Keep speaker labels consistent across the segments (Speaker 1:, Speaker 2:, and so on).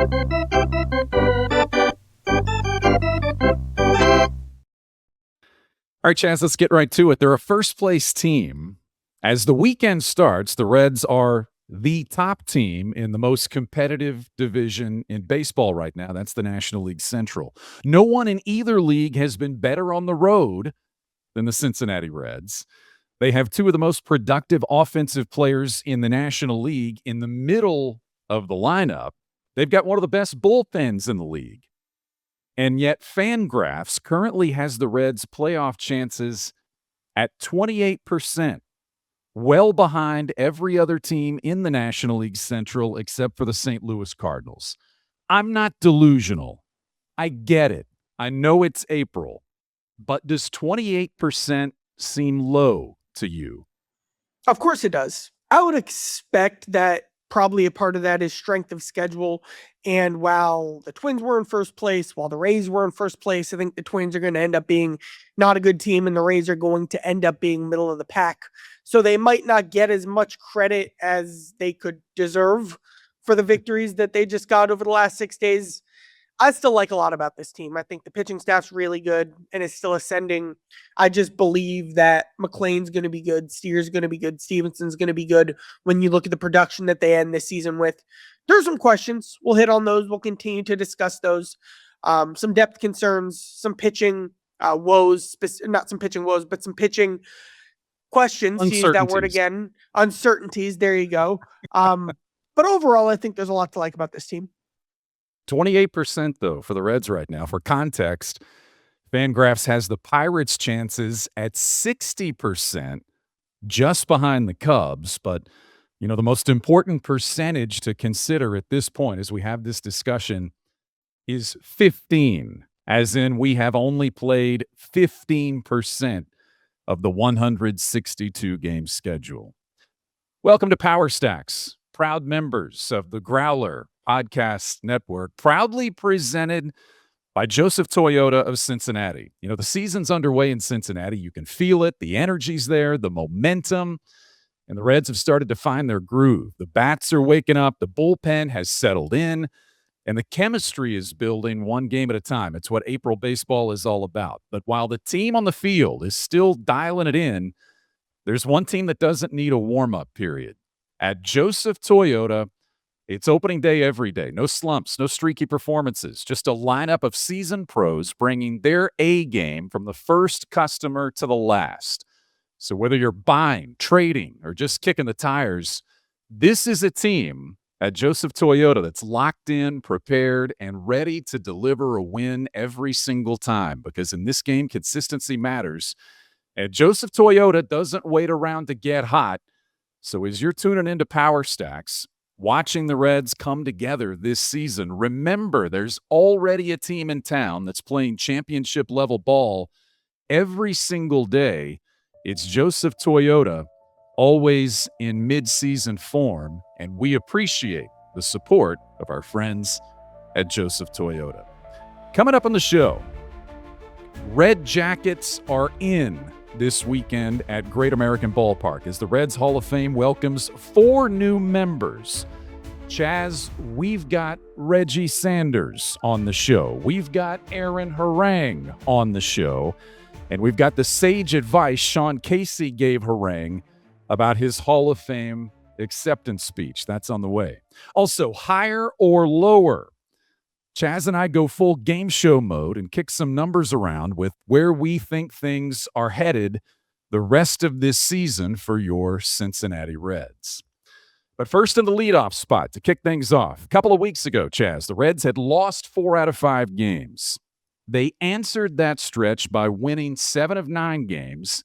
Speaker 1: All right, Chaz, let's get right to it. They're a first-place team. As the weekend starts, the Reds are the top team in the most competitive division in baseball right now. That's the National League Central. No one in either league has been better on the road than the Cincinnati Reds. They have two of the most productive offensive players in the National League in the middle of the lineup. They've got one of the best bullpens in the league. And yet Fangraphs currently has the Reds' playoff chances at 28%, well behind every other team in the National League Central except for the St. Louis Cardinals. I'm not delusional. I get it. I know it's April. But does 28% seem low to you?
Speaker 2: Of course it does. I would expect that probably a part of that is strength of schedule. And while the Twins were in first place, while the Rays were in first place, I think the Twins are going to end up being not a good team and the Rays are going to end up being middle of the pack. So they might not get as much credit as they could deserve for the victories that they just got over the last 6 days. I still like a lot about this team. I think the pitching staff's really good and is still ascending. I just believe that McLean's going to be good. Steer's going to be good. Stevenson's going to be good when you look at the production that they end this season with. There's some questions. We'll hit on those. We'll continue to discuss those. Some depth concerns, some pitching woes, not some pitching woes, but some pitching questions. To use that word again. Uncertainties. There you go. But overall, I think there's a lot to like about this team.
Speaker 1: 28%, though, for the Reds right now. For context, Fangraphs has the Pirates' chances at 60%, just behind the Cubs. But, you know, the most important percentage to consider at this point as we have this discussion is 15, as in we have only played 15% of the 162-game schedule. Welcome to Power Stacks, proud members of the Growler Podcast Network, proudly presented by Joseph Toyota of Cincinnati. You know, the season's underway in Cincinnati. You can feel it. The energy's there, the momentum, and the Reds have started to find their groove. The bats are waking up. The bullpen has settled in, and the chemistry is building one game at a time. It's what April baseball is all about. But while the team on the field is still dialing it in, there's one team that doesn't need a warm-up period. At Joseph Toyota, it's opening day every day. No slumps, no streaky performances, just a lineup of seasoned pros bringing their A game from the first customer to the last. So whether you're buying, trading, or just kicking the tires, this is a team at Joseph Toyota that's locked in, prepared, and ready to deliver a win every single time, because in this game, consistency matters. And Joseph Toyota doesn't wait around to get hot. So as you're tuning into Power Stacks, watching the Reds come together this season, remember there's already a team in town that's playing championship-level ball every single day. It's Joseph Toyota, always in mid-season form, and we appreciate the support of our friends at Joseph Toyota. Coming up on the show, Red Jackets are in this weekend at Great American Ballpark as the Reds Hall of Fame welcomes 4 new members. Chaz, we've got Reggie Sanders on the show. We've got Aaron Harang on the show. And we've got the sage advice Sean Casey gave Harang about his Hall of Fame acceptance speech. That's on the way. Also, higher or lower? Chaz and I go full game show mode and kick some numbers around with where we think things are headed the rest of this season for your Cincinnati Reds. But first in the leadoff spot to kick things off. A couple of weeks ago, Chaz, the Reds had lost 4 out of 5 games. They answered that stretch by winning 7 of 9 games,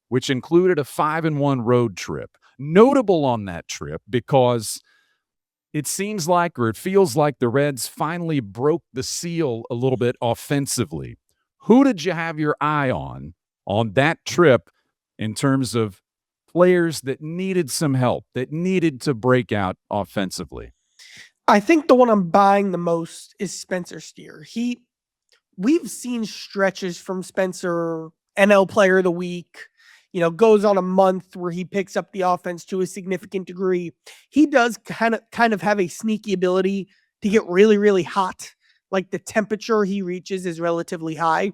Speaker 1: which included a 5-1 road trip. Notable on that trip because it seems like, or it feels like, the Reds finally broke the seal a little bit offensively. Who did you have your eye on that trip in terms of players that needed some help, that needed to break out offensively?
Speaker 2: I think the one I'm buying the most is Spencer Steer. We've seen stretches from Spencer, NL Player of the Week, goes on a month where he picks up the offense to a significant degree. He does kind of have a sneaky ability to get really, really hot. Like the temperature he reaches is relatively high.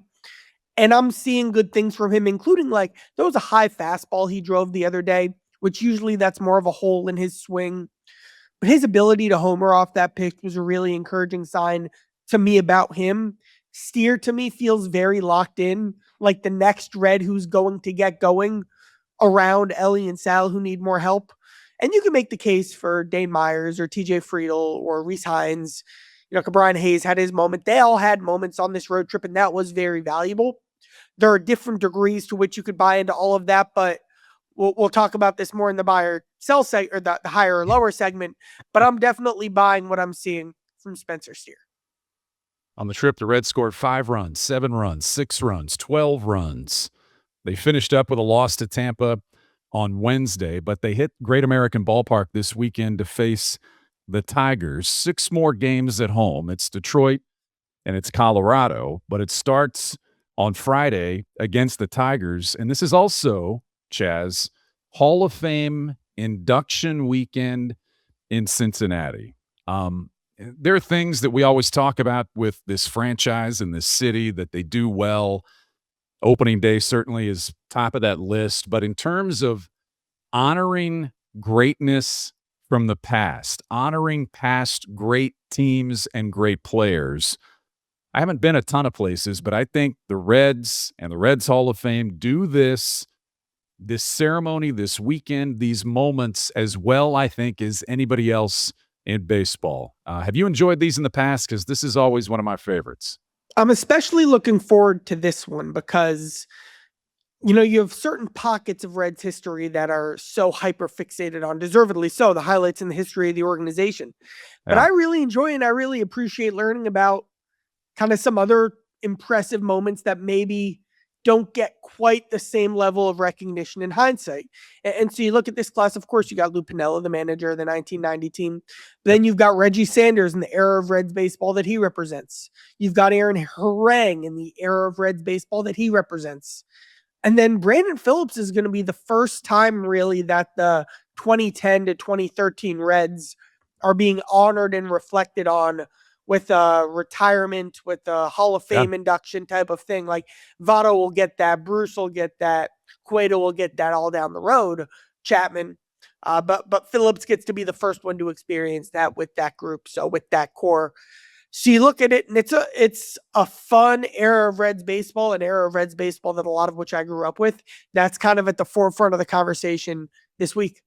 Speaker 2: And I'm seeing good things from him, including like there was a high fastball he drove the other day, which usually that's more of a hole in his swing. But his ability to homer off that pitch was a really encouraging sign to me about him. Steer to me feels very locked in, like the next Red who's going to get going around Ellie and Sal who need more help. And you can make the case for Dane Myers or TJ Friedel or Reese Hines. You know, Brian Hayes had his moment. They all had moments on this road trip, and that was very valuable. There are different degrees to which you could buy into all of that, but we'll talk about this more in the buy or sell or the higher or lower segment. But I'm definitely buying what I'm seeing from Spencer Steer.
Speaker 1: On the trip, the Reds scored 5 runs, 7 runs, 6 runs, 12 runs. They finished up with a loss to Tampa on Wednesday, but they hit Great American Ballpark this weekend to face the Tigers. 6 more games at home. It's Detroit and it's Colorado, but it starts on Friday against the Tigers. And this is also, Chaz, Hall of Fame induction weekend in Cincinnati. There are things that we always talk about with this franchise and this city that they do well. Opening day certainly is top of that list. But in terms of honoring greatness from the past, honoring past great teams and great players, I haven't been a ton of places, but I think the Reds and the Reds Hall of Fame do this ceremony, this weekend, these moments as well, I think, as anybody else in baseball. Have you enjoyed these in the past? Because this is always one of my favorites.
Speaker 2: I'm especially looking forward to this one because, you know, you have certain pockets of Reds history that are so hyper fixated on, deservedly so, the highlights in the history of the organization. But I really enjoy and I really appreciate learning about kind of some other impressive moments that maybe don't get quite the same level of recognition in hindsight. And so you look at this class, of course, you got Lou Piniella, the manager of the 1990 team. Then you've got Reggie Sanders in the era of Reds baseball that he represents. You've got Aaron Harang in the era of Reds baseball that he represents. And then Brandon Phillips is going to be the first time really that the 2010 to 2013 Reds are being honored and reflected on with a retirement, with a Hall of Fame induction type of thing. Like Votto will get that, Bruce will get that, Cueto will get that all down the road, Chapman. But Phillips gets to be the first one to experience that with that group. So with that core. So you look at it, and it's a fun era of Reds baseball, an era of Reds baseball that a lot of which I grew up with. That's kind of at the forefront of the conversation this week.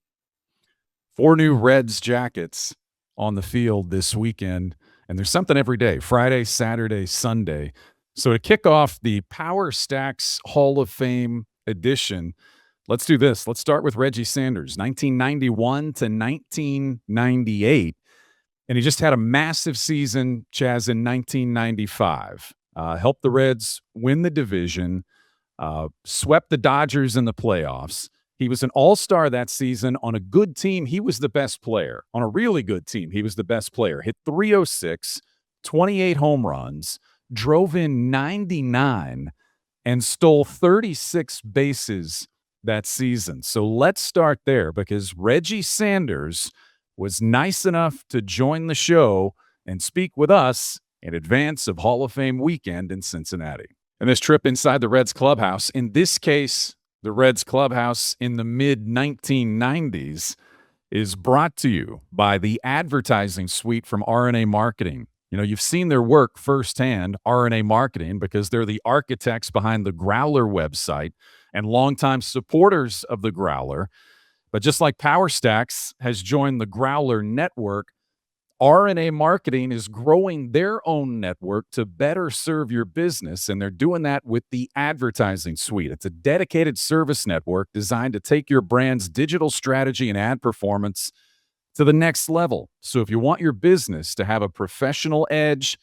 Speaker 1: 4 new Reds jackets on the field this weekend. And there's something every day, Friday, Saturday, Sunday. So to kick off the Power Stacks Hall of Fame edition, let's do this. Let's start with Reggie Sanders, 1991 to 1998. And he just had a massive season, Chaz, in 1995. Helped the Reds win the division, swept the Dodgers in the playoffs. He was an all-star that season. On a good team, he was the best player. On a really good team, he was the best player. Hit 306, 28 home runs, drove in 99, and stole 36 bases that season. So let's start there because Reggie Sanders was nice enough to join the show and speak with us in advance of Hall of Fame weekend in Cincinnati. And this trip inside the Reds clubhouse, in this case, the Reds clubhouse in the mid-1990s, is brought to you by the advertising suite from RNA Marketing. You know, you've seen their work firsthand, RNA Marketing, because they're the architects behind the Growler website and longtime supporters of the Growler. But just like Power Stacks has joined the Growler network, RNA Marketing is growing their own network to better serve your business, and they're doing that with the advertising suite. It's a dedicated service network designed to take your brand's digital strategy and ad performance to the next level. So if you want your business to have a professional edge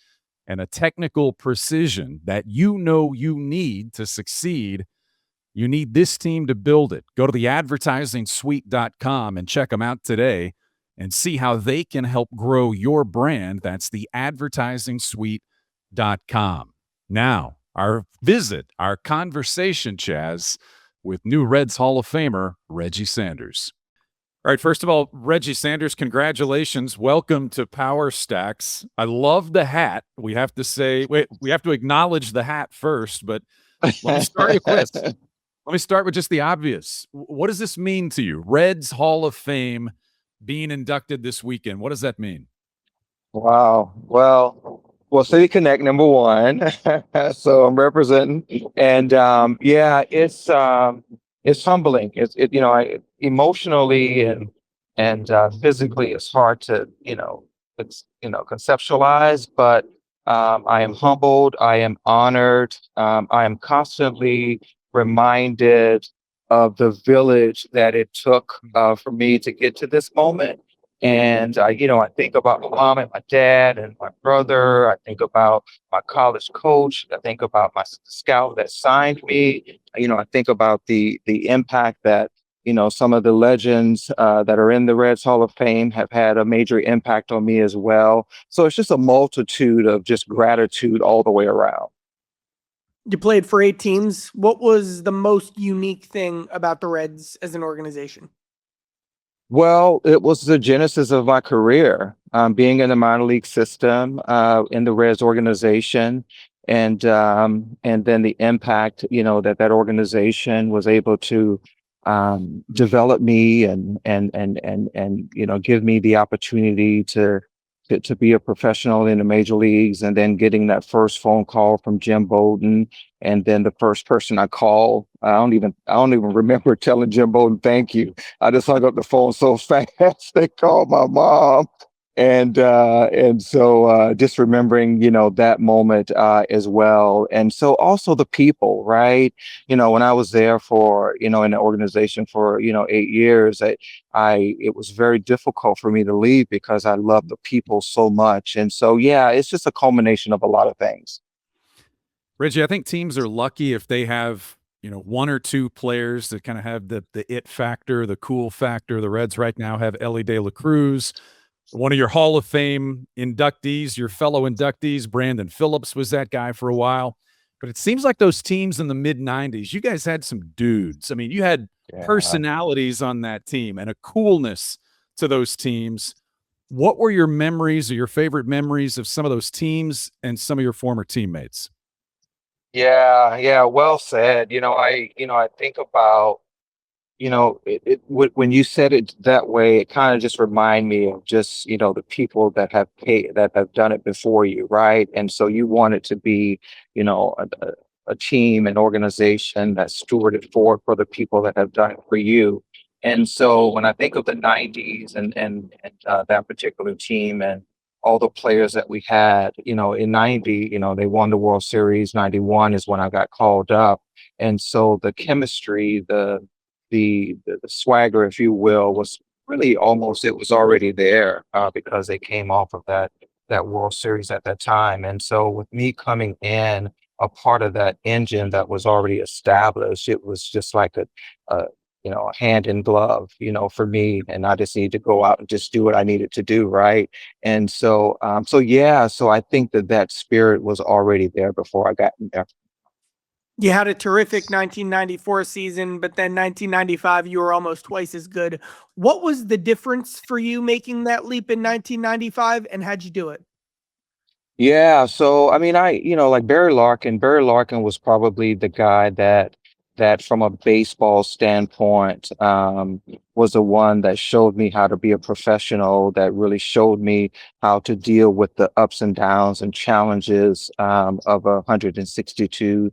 Speaker 1: and a technical precision that you know you need to succeed, you need this team to build it. Go to theadvertisingsuite.com and check them out today and see how they can help grow your brand. That's the advertisingsuite.com. Now, our conversation, Chaz, with new Reds Hall of Famer Reggie Sanders. All right, first of all, Reggie Sanders, congratulations. Welcome to Power Stacks. I love the hat. We have to say, wait, we have to acknowledge the hat first, but let me start you with let me start with just the obvious. What does this mean to you? Reds Hall of Fame being inducted this weekend. What does that mean?
Speaker 3: Wow. Well, City Connect number one. So I'm representing, and yeah, it's humbling. I emotionally and physically, it's hard to conceptualize, but I am humbled. I am honored. I am constantly reminded of the village that it took for me to get to this moment. And I think about my mom and my dad and my brother. I think about my college coach. I think about my scout that signed me. I think about the impact that some of the legends that are in the Reds Hall of Fame have had a major impact on me as well. So it's just a multitude of just gratitude all the way around.
Speaker 2: You played for 8 teams. What was the most unique thing about the Reds as an organization?
Speaker 3: Well, it was the genesis of my career, being in the minor league system, in the Reds organization, and then the impact, that organization was able to develop me and give me the opportunity to be a professional in the major leagues, and then getting that first phone call from Jim Bowden, and then the first person I called, I don't even remember telling Jim Bowden thank you. I just hung up the phone so fast. They called my mom, and so just remembering that moment as well. And so also the people, right? When I was there for in the organization for 8 years, it was very difficult for me to leave because I love the people so much. And so yeah, it's just a culmination of a lot of things.
Speaker 1: Reggie, I think teams are lucky if they have, one or two players that kind of have the it factor, the cool factor. The Reds right now have Ellie De La Cruz. One of your Hall of Fame inductees, your fellow inductees, Brandon Phillips was that guy for a while. But it seems like those teams in the mid 90s, you guys had some dudes. I mean, you had
Speaker 3: Yeah.
Speaker 1: personalities on that team and a coolness to those teams. What were your memories or your favorite memories of some of those teams and some of your former teammates?
Speaker 3: Yeah, yeah, well said. I think about when you said it that way, it kind of just remind me of just the people that have done it before you, right? And so you want it to be a team, an organization that's stewarded for the people that have done it for you. And so when I think of the '90s and that particular team and all the players that we had, in '90, they won the World Series. '91 is when I got called up, and so the chemistry, the swagger, if you will, was really almost it was already there because they came off of that World Series at that time. And so with me coming in, a part of that engine that was already established, it was just like a a hand in glove, for me. And I just needed to go out and just do what I needed to do, right? And so yeah, so I think that spirit was already there before I got in there.
Speaker 2: You had a terrific 1994 season, but then 1995, you were almost twice as good. What was the difference for you making that leap in 1995, and how'd you do it?
Speaker 3: Yeah, so I mean, like Barry Larkin. Barry Larkin was probably the guy that from a baseball standpoint, was the one that showed me how to be a professional, that really showed me how to deal with the ups and downs and challenges of 162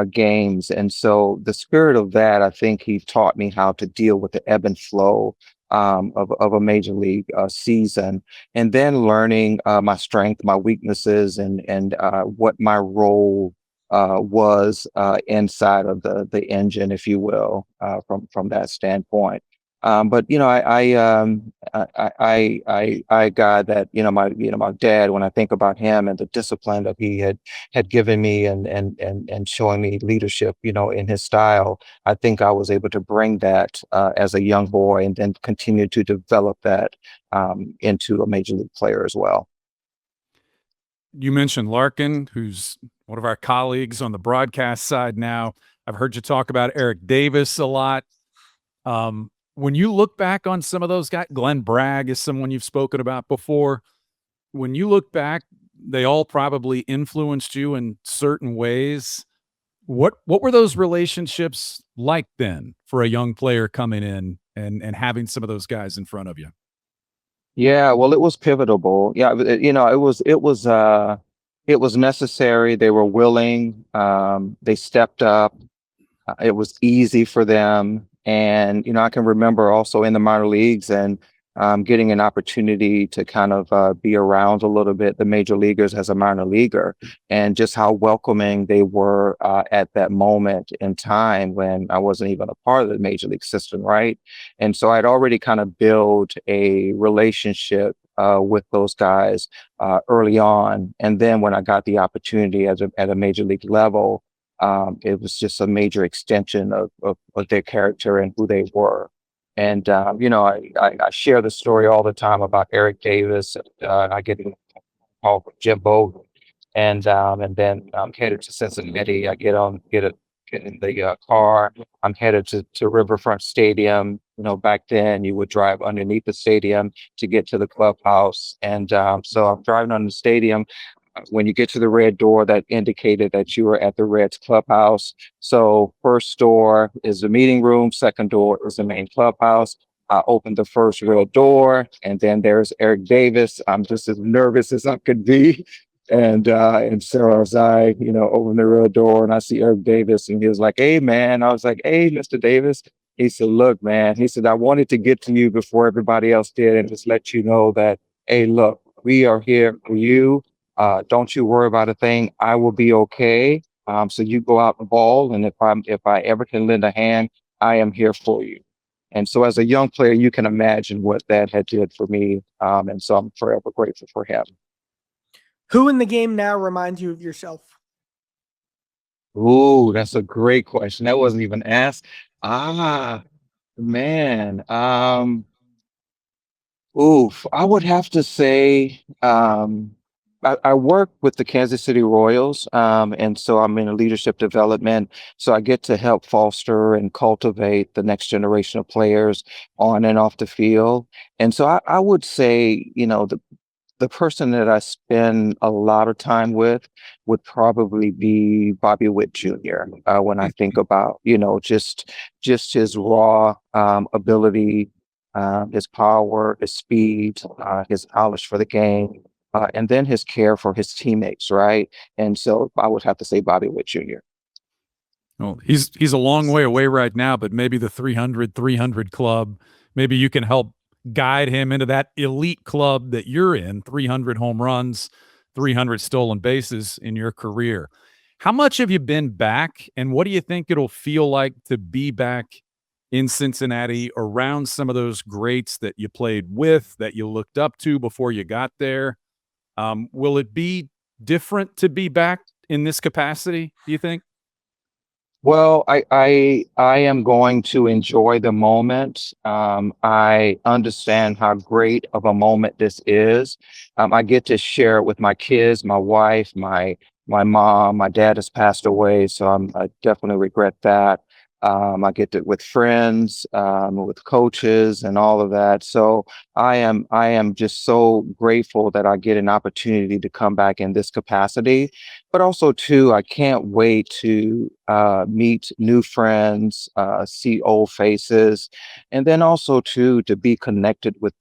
Speaker 3: games. And so the spirit of that, I think he taught me how to deal with the ebb and flow of a major league season, and then learning my strength, my weaknesses, and what my role was inside of the engine, if you will, from that standpoint. But I got that my dad. When I think about him and the discipline that he had given me, and showing me leadership, in his style, I think I was able to bring that as a young boy, and then continue to develop that into a major league player as well.
Speaker 1: You mentioned Larkin, who's one of our colleagues on the broadcast side now. I've heard you talk about Eric Davis a lot. when you look back on some of those guys, Glenn Bragg is someone you've spoken about before. When you look back, they all probably influenced you in certain ways. What were those relationships like then for a young player coming in and having some of those guys in front of you?
Speaker 3: Yeah, well, it was pivotal. Yeah, it was necessary. They were willing. They stepped up. It was easy for them. And, I can remember also in the minor leagues and getting an opportunity to kind of be around a little bit the major leaguers as a minor leaguer, and just how welcoming they were at that moment in time when I wasn't even a part of the major league system, right? And so I'd already kind of built a relationship with those guys early on. And then when I got the opportunity at a major league level, it was just a major extension of their character and who they were. And I share the story all the time about Eric Davis. I get a call from Jim Bowden, and then I'm headed to Cincinnati. Get in the car. I'm headed to Riverfront Stadium. Back then you would drive underneath the stadium to get to the clubhouse, and so I'm driving on the stadium. When you get to the red door, that indicated that you were at the Reds clubhouse. So first door is the meeting room, second door is the main clubhouse. I opened the first red door, and then there's Eric Davis. I'm just as nervous as I could be. And so as I, open the red door and I see Eric Davis, and he was like, "Hey man." I was like, "Hey, Mr. Davis." He said, "Look, man," he said, "I wanted to get to you before everybody else did and just let you know that, hey, look, we are here for you. Don't you worry about a thing. I will be okay. So you go out and ball, and if I ever can lend a hand, I am here for you." And so as a young player, you can imagine what that had did for me. And so I'm forever grateful for him.
Speaker 2: Who in the game now reminds you of yourself?
Speaker 3: Ooh, that's a great question. That wasn't even asked. Ah, man. Oof, I would have to say, I work with the Kansas City Royals, and so I'm in a leadership development. So I get to help foster and cultivate the next generation of players on and off the field. And so I would say, the person that I spend a lot of time with would probably be Bobby Witt Jr. When I think about, just his raw ability, his power, his speed, his knowledge for the game, and then his care for his teammates, right? And so I would have to say Bobby Witt Jr.
Speaker 1: Well, he's a long way away right now, but maybe the 300 club, maybe you can help guide him into that elite club that you're in, 300 home runs, 300 stolen bases in your career. How much have you been back, and what do you think it'll feel like to be back in Cincinnati around some of those greats that you played with, that you looked up to before you got there? Will it be different to be back in this capacity, do you think?
Speaker 3: Well, I am going to enjoy the moment. I understand how great of a moment this is. I get to share it with my kids, my wife, my mom. My dad has passed away, so I definitely regret that. I get to with friends, with coaches, and all of that. So I am just so grateful that I get an opportunity to come back in this capacity. But also too, I can't wait to meet new friends, see old faces, and then also too to be connected with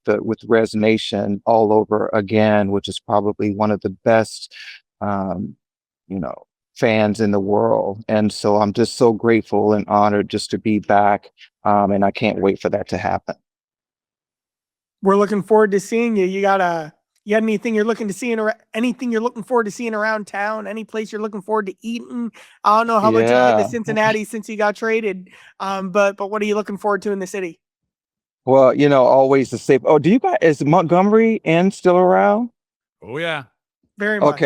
Speaker 3: Res Nation all over again, which is probably one of the best, um, you know, fans in the world. And so I'm just so grateful and honored just to be back, and I can't wait for that to happen.
Speaker 2: We're looking forward to seeing you. You got anything you're looking to see anything you're looking forward to seeing around town? Any place you're looking forward to eating? I don't know how much you've been to
Speaker 3: Yeah.
Speaker 2: Cincinnati since you got traded. But what are you looking forward to in the city?
Speaker 3: Well, always the safe. Oh, do you guys, is Montgomery Inn still around?
Speaker 1: Oh, yeah.
Speaker 2: Very much.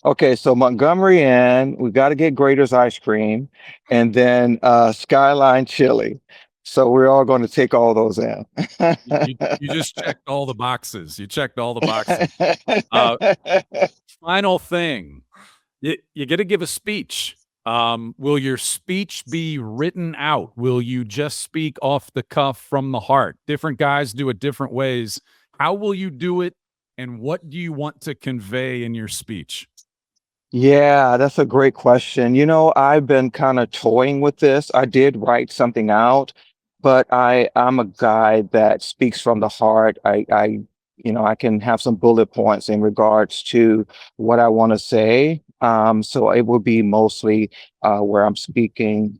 Speaker 3: Okay, so Montgomery Inn, we got to get Grater's ice cream, and then Skyline Chili. So we're all going to take all those in.
Speaker 1: You just checked all the boxes. You checked all the boxes. Uh, Final thing, you get to give a speech Will your speech be written out? Will you just speak off the cuff from the heart? Different guys do it different ways. How will you do it, and what do you want to convey in your speech?
Speaker 3: Yeah, that's a great question. I've been kind of toying with this. I did write something out, but I'm a guy that speaks from the heart. I can have some bullet points in regards to what I want to say. So it will be mostly where I'm speaking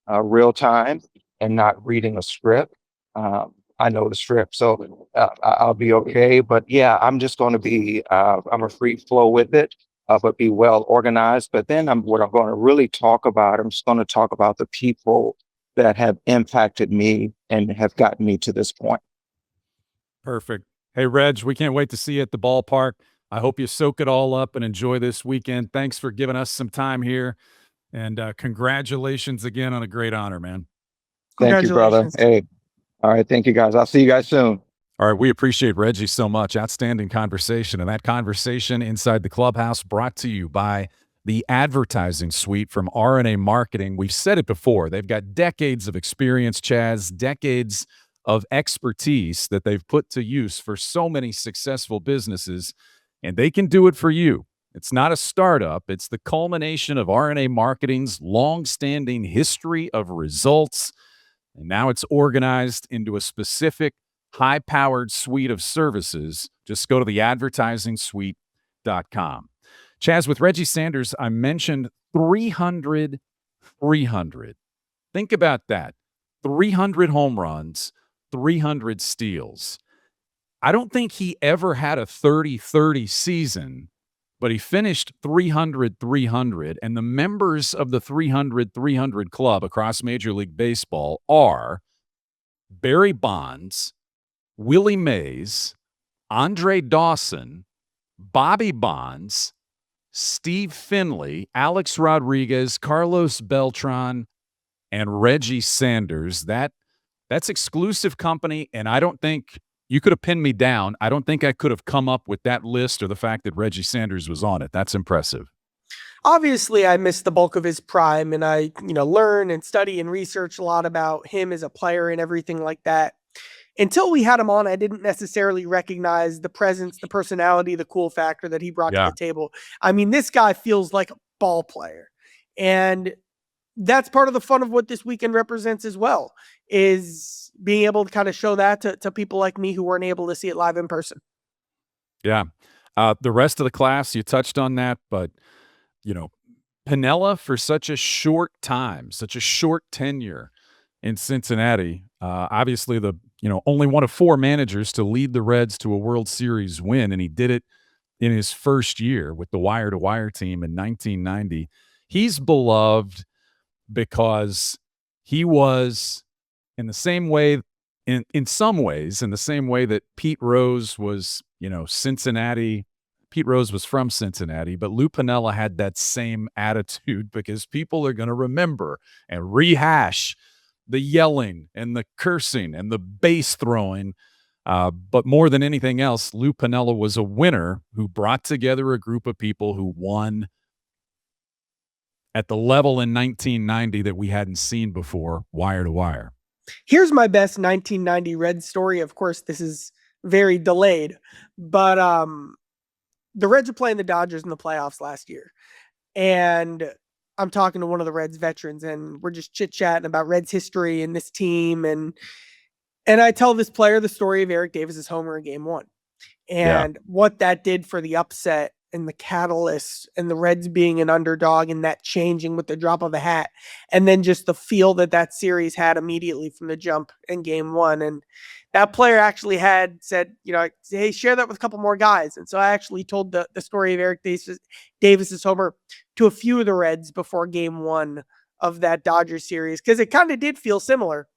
Speaker 3: real time and not reading a script. I know the script, so I'll be okay. But yeah, I'm just going to be I'm a free flow with it, but be well organized. But then what I'm going to really talk about, I'm just going to talk about the people that have impacted me and have gotten me to this point.
Speaker 1: Perfect. Hey, Reg, we can't wait to see you at the ballpark. I hope you soak it all up and enjoy this weekend. Thanks for giving us some time here, and congratulations again on a great honor, man.
Speaker 3: Thank you, brother.
Speaker 2: Congratulations.
Speaker 3: Hey, all right. Thank you, guys. I'll see you guys soon.
Speaker 1: All right, we appreciate Reggie so much. Outstanding conversation. And that conversation inside the clubhouse brought to you by the advertising suite from RNA Marketing. We've said it before. They've got decades of experience, Chaz, decades of expertise that they've put to use for so many successful businesses, and they can do it for you. It's not a startup. It's the culmination of RNA Marketing's long-standing history of results, and now it's organized into a specific high-powered suite of services. Just go to theadvertisingsuite.com. Chaz, with Reggie Sanders, I mentioned 300. Think about that. 300 home runs, 300 steals. I don't think he ever had a 30-30 season, but he finished 300-300, and the members of the 300-300 club across Major League Baseball are Barry Bonds, Willie Mays, Andre Dawson, Bobby Bonds, Steve Finley, Alex Rodriguez, Carlos Beltran, and Reggie Sanders. That's exclusive company, and I don't think you could have pinned me down. I don't think I could have come up with that list or the fact that Reggie Sanders was on it. That's impressive.
Speaker 2: Obviously, I missed the bulk of his prime, and I, learn and study and research a lot about him as a player and everything like that. Until we had him on, I didn't necessarily recognize the presence, the personality, the cool factor that he brought to
Speaker 1: Yeah.
Speaker 2: the table. I mean, this guy feels like a ball player. And that's part of the fun of what this weekend represents as well, is being able to kind of show that to people like me who weren't able to see it live in person.
Speaker 1: Yeah. The rest of the class, you touched on that, but, Piniella, for such a short time, such a short tenure in Cincinnati, obviously only one of four managers to lead the Reds to a World Series win, and he did it in his first year with the wire-to-wire team in 1990. He's beloved because he was in the same way, in some ways, in the same way that Pete Rose was, Cincinnati. Pete Rose was from Cincinnati, but Lou Piniella had that same attitude because people are going to remember and rehash the yelling and the cursing and the base throwing. But more than anything else, Lou Piniella was a winner who brought together a group of people who won at the level in 1990 that we hadn't seen before, wire to wire.
Speaker 2: Here's my best 1990 Reds story. Of course, this is very delayed, but the Reds are playing the Dodgers in the playoffs last year. And I'm talking to one of the Reds veterans, and we're just chit-chatting about Reds history and this team. And I tell this player the story of Eric Davis's homer in game one and what that did for the upset and the catalyst and the Reds being an underdog and that changing with the drop of a hat. And then just the feel that series had immediately from the jump in game one. And that player actually had said, hey, share that with a couple more guys. And so I actually told the story of Eric Davis's homer to a few of the Reds before game one of that Dodgers series, because it kind of did feel similar.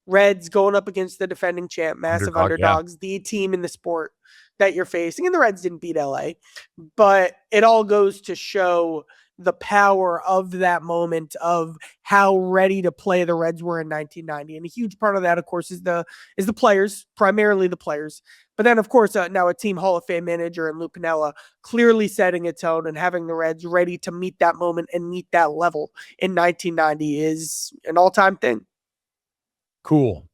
Speaker 2: Reds going up against the defending champ, massive underdogs, the team in the sport that you're facing. And the Reds didn't beat LA, but it all goes to show the power of that moment of how ready to play the Reds were in 1990. And a huge part of that, of course, is the players, primarily the players, But then, of course, now a team Hall of Fame manager in Lou Piniella clearly setting a tone and having the Reds ready to meet that moment and meet that level in 1990 is an all-time thing.
Speaker 1: Cool.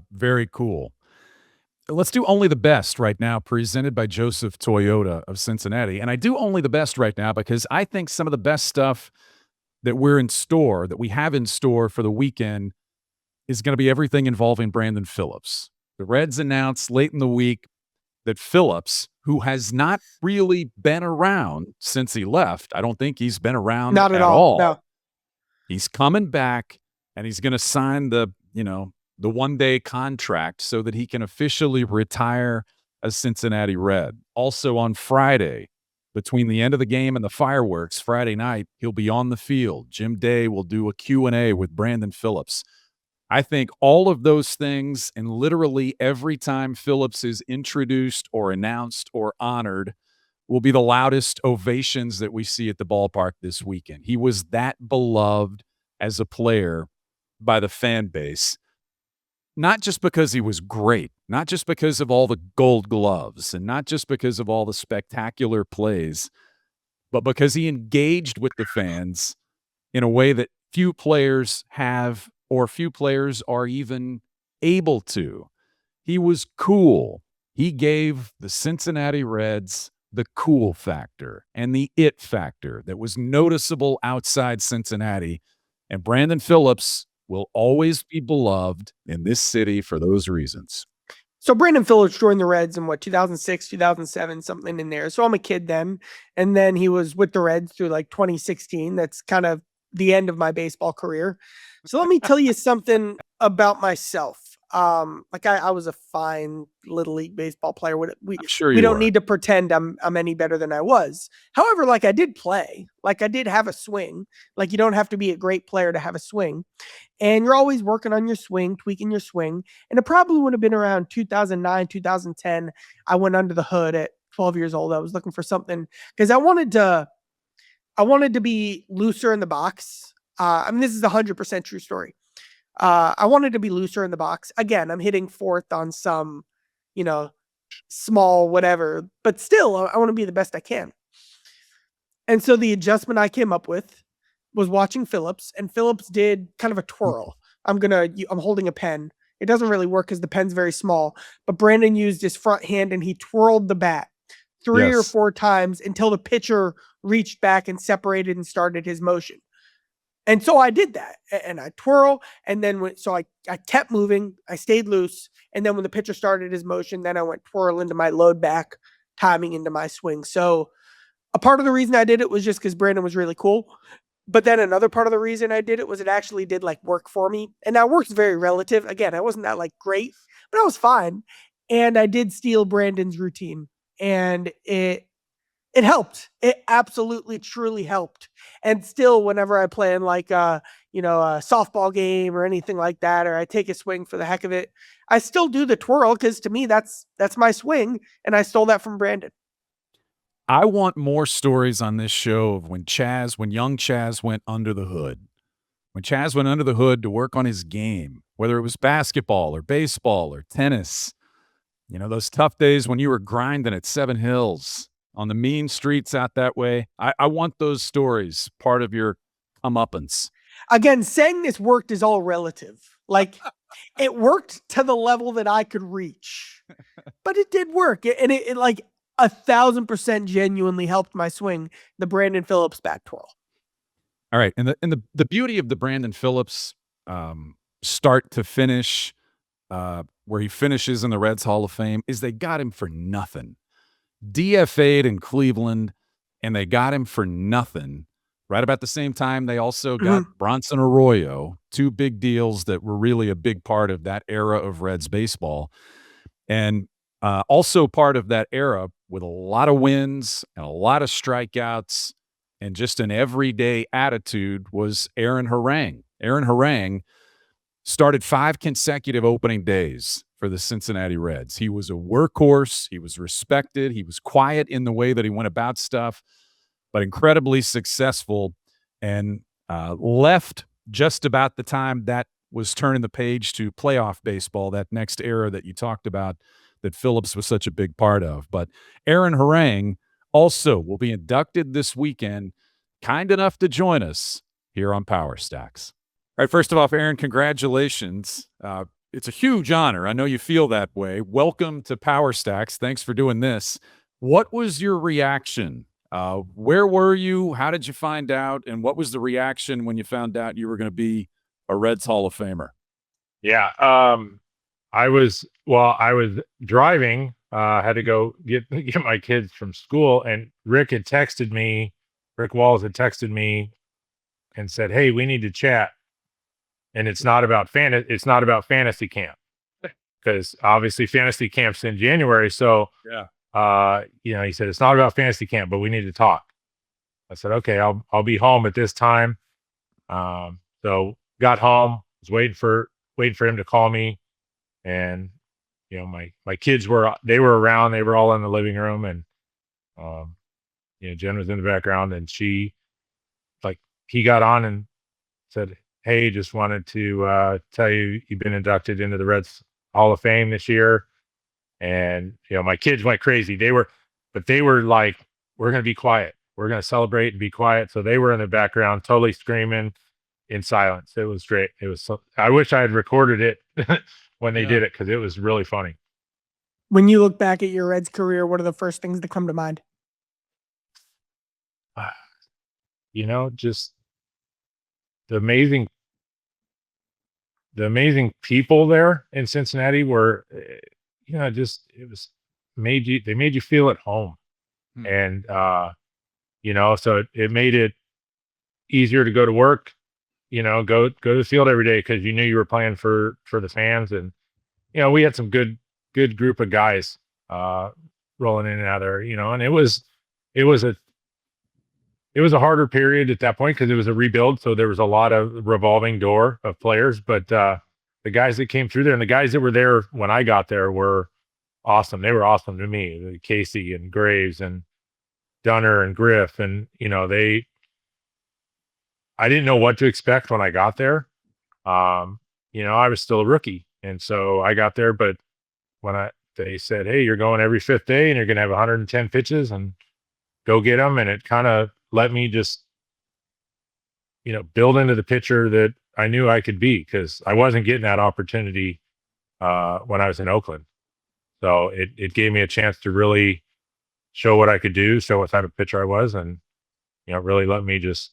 Speaker 1: Very cool. Let's do Only the Best right now, presented by Joseph Toyota of Cincinnati. And I do Only the Best right now because I think some of the best stuff that we have in store for the weekend is going to be everything involving Brandon Phillips. The Reds announced late in the week that Phillips, who has not really been around since he left, I don't think he's been around
Speaker 2: Not at
Speaker 1: at
Speaker 2: all.
Speaker 1: all.
Speaker 2: No.
Speaker 1: He's coming back and he's going to sign the one-day contract so that he can officially retire a Cincinnati Red. Also on Friday, between the end of the game and the fireworks, Friday night, he'll be on the field. Jim Day will do a Q&A with Brandon Phillips. I think all of those things, and literally every time Phillips is introduced or announced or honored, will be the loudest ovations that we see at the ballpark this weekend. He was that beloved as a player by the fan base, not just because he was great, not just because of all the gold gloves, and not just because of all the spectacular plays, but because he engaged with the fans in a way that few players have or few players are even able to. He was cool. He gave the Cincinnati Reds the cool factor and the it factor that was noticeable outside Cincinnati. And Brandon Phillips will always be beloved in this city for those reasons.
Speaker 2: So Brandon Phillips joined the Reds in 2006, 2007, something in there. So I'm a kid then. And then he was with the Reds through like 2016. That's kind of the end of my baseball career. So let me tell you something about myself. I was a fine little league baseball player. We don't need to pretend I'm any better than I was. However, I did play, I did have a swing. You don't have to be a great player to have a swing, and you're always working on your swing, tweaking your swing. And it probably would have been around 2009, 2010. I went under the hood at 12 years old. I was looking for something because I wanted to be looser in the box. This is a 100% true story. I wanted to be looser in the box. Again, I'm hitting fourth on some, small whatever, but still, I want to be the best I can. And so the adjustment I came up with was watching Phillips, and Phillips did kind of a twirl. I'm holding a pen. It doesn't really work because the pen's very small, but Brandon used his front hand and he twirled the bat 3 or 4 times until the pitcher reached back and separated and started his motion. And so I did that, and I twirl, and then I kept moving. I stayed loose, and then when the pitcher started his motion, then I went twirl into my load back, timing into my swing. So a part of the reason I did it was just because Brandon was really cool. But then another part of the reason I did it was it actually did work for me. And that work's very relative. Again, I wasn't that great, but I was fine. And I did steal Brandon's routine, and it helped. It absolutely, truly helped. And still, whenever I play in a softball game or anything like that, or I take a swing for the heck of it, I still do the twirl because to me, that's my swing. And I stole that from Brandon.
Speaker 1: I want more stories on this show of when young Chaz went under the hood. When Chaz went under the hood to work on his game, whether it was basketball or baseball or tennis, those tough days when you were grinding at Seven Hills on the mean streets out that way. I want those stories, part of your comeuppance.
Speaker 2: Again, saying this worked is all relative. It worked to the level that I could reach, but it did work. It 1,000% genuinely helped my swing, the Brandon Phillips bat twirl.
Speaker 1: All right. And the beauty of the Brandon Phillips start to finish, where he finishes in the Reds Hall of Fame, is they got him for nothing. DFA'd in Cleveland, and they got him for nothing. Right about the same time, they also got Bronson Arroyo, 2 big deals that were really a big part of that era of Reds baseball. And also part of that era with a lot of wins and a lot of strikeouts and just an everyday attitude was Aaron Harang. Aaron Harang started 5 consecutive opening days for the Cincinnati Reds. He was a workhorse. He was respected. He was quiet in the way that he went about stuff, but incredibly successful, and left just about the time that was turning the page to playoff baseball, that next era that you talked about that Phillips was such a big part of. But Aaron Harang also will be inducted this weekend, kind enough to join us here on Power Stacks. All right, first of all, Aaron, congratulations. It's a huge honor. I know you feel that way. Welcome to Power Stacks. Thanks for doing this. What was your reaction? Where were you? How did you find out? And what was the reaction when you found out you were going to be a Reds Hall of Famer?
Speaker 4: Yeah. I was driving, had to go get my kids from school, and Rick Walls had texted me and said, "Hey, we need to chat." And it's not about fantasy camp, because obviously fantasy camp's in January. So
Speaker 1: Yeah.
Speaker 4: he said, "It's not about fantasy camp, but we need to talk." I said, "Okay, I'll be home at this time." So got home, was waiting for him to call me, and my kids were around. They were all in the living room, and Jen was in the background, and he got on and said, "Hey, just wanted to tell you you've been inducted into the Reds Hall of Fame this year." And my kids went crazy. They were like, "We're going to be quiet. We're going to celebrate and be quiet." So they were in the background, totally screaming in silence. It was great. I wish I had recorded it when they did it, because it was really funny.
Speaker 2: When you look back at your Reds career, what are the first things that come to mind?
Speaker 4: Just the amazing people there in Cincinnati were, they made you feel at home. And, so it made it easier to go to work, go to the field every day, because you knew you were playing for the fans. And, we had some good group of guys, rolling in and out there, and it was a harder period at that point, because it was a rebuild. So there was a lot of revolving door of players, but, the guys that came through there and the guys that were there when I got there were awesome. They were awesome to me. Casey and Graves and Dunner and Griff. And, I didn't know what to expect when I got there. I was still a rookie. And so I got there, but they said, "Hey, you're going every fifth day and you're going to have 110 pitches and go get them." And it kind of let me just, build into the pitcher that I knew I could be, because I wasn't getting that opportunity when I was in Oakland. So it gave me a chance to really show what I could do, show what type of pitcher I was, and really let me just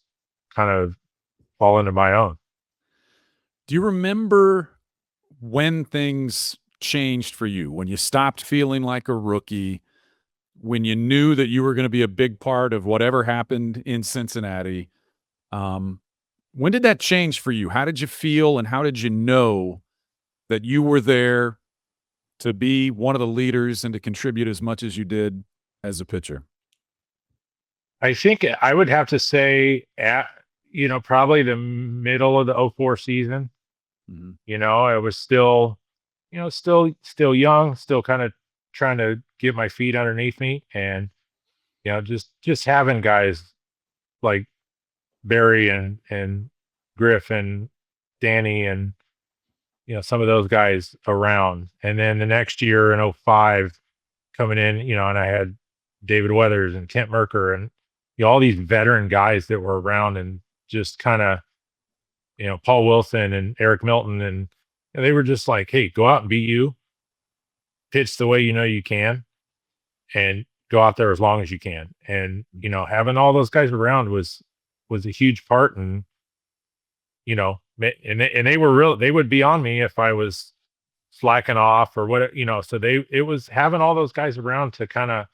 Speaker 4: kind of fall into my own.
Speaker 1: Do you remember when things changed for you, when you stopped feeling like a rookie, when you knew that you were going to be a big part of whatever happened in Cincinnati? When did that change for you? How did you feel, and how did you know that you were there to be one of the leaders and to contribute as much as you did as a pitcher?
Speaker 4: I think I would have to say probably the middle of the '04 season. I was still, still young, still kind of trying to get my feet underneath me. And, just having guys like Barry and Griff and Danny and, some of those guys around. And then the next year in '05 coming in, and I had David Weathers and Kent Merker and, all these veteran guys that were around, and just kind of, Paul Wilson and Eric Milton. And they were just like, "Hey, go out and be you, pitch the way you can, and go out there as long as you can." And, having all those guys around was a huge part. And, and they would be on me if I was slacking off or what, so it was having all those guys around to kind of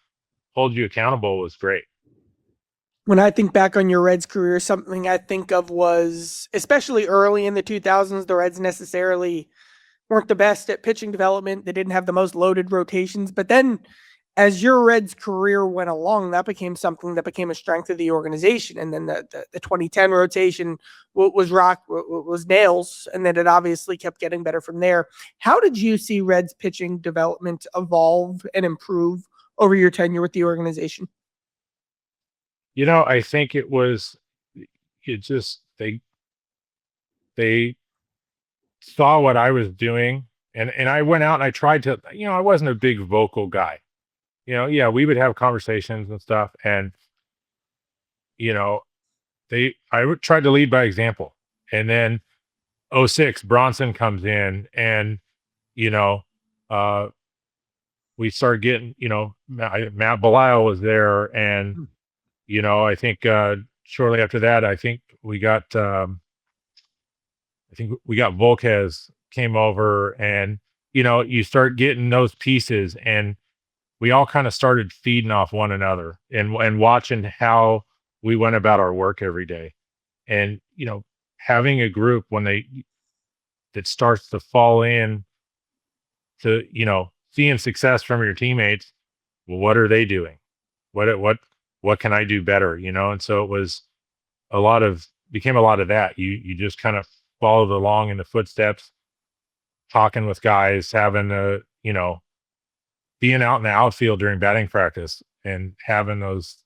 Speaker 4: hold you accountable was great.
Speaker 2: When I think back on your Reds career, something I think of was, especially early in the 2000s, the Reds necessarily weren't the best at pitching development. They didn't have the most loaded rotations. But then as your Reds career went along, that became something that became a strength of the organization. And then the 2010 rotation was nails. And then it obviously kept getting better from there. How did you see Reds pitching development evolve and improve over your tenure with the organization?
Speaker 4: I think they saw what I was doing, And I went out and I tried to, I wasn't a big vocal guy. Yeah, we would have conversations and stuff. And, I tried to lead by example. And then '06, Bronson comes in and, you know, uh, we started getting, Matt Belial was there. And, I think shortly after that, I think we got Volquez came over, and you start getting those pieces, and we all kind of started feeding off one another and watching how we went about our work every day. And having a group that starts to fall in to seeing success from your teammates. Well, what are they doing? What can I do better? And so it was became a lot of that. You just kind of followed along in the footsteps, talking with guys, having being out in the outfield during batting practice and having those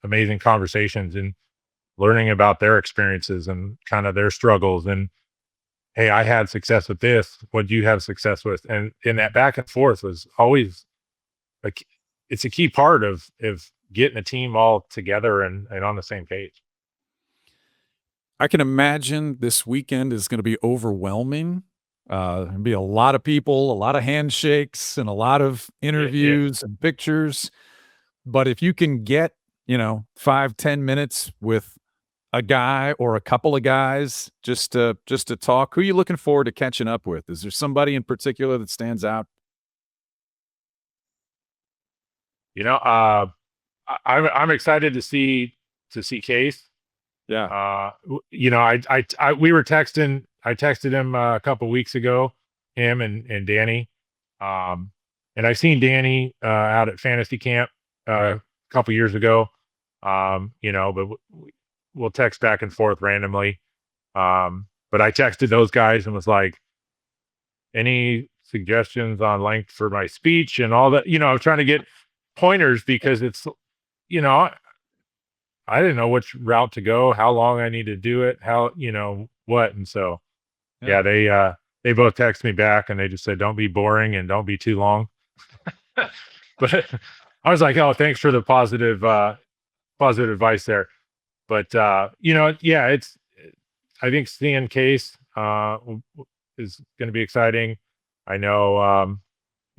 Speaker 4: amazing conversations and learning about their experiences and kind of their struggles. And hey, I had success with this. What do you have success with? And that back and forth was always like, it's a key part of getting a team all together and on the same page.
Speaker 1: I can imagine this weekend is going to be overwhelming. There'll be a lot of people, a lot of handshakes, and a lot of interviews and pictures. But if you can get, 5-10 minutes with a guy or a couple of guys just to talk, who are you looking forward to catching up with? Is there somebody in particular that stands out?
Speaker 4: I'm excited to see Case.
Speaker 1: Yeah.
Speaker 4: We were texting. I texted him a couple weeks ago, him and Danny. And I seen Danny out at fantasy camp a couple years ago. But we'll text back and forth randomly. But I texted those guys and was like, any suggestions on length for my speech and all that? I was trying to get pointers because it's, I didn't know which route to go, how long I need to do it, how, what. And so, they both texted me back and they just said, don't be boring and don't be too long. But I was like, oh, thanks for the positive advice there. But, I think seeing Case is going to be exciting. I know,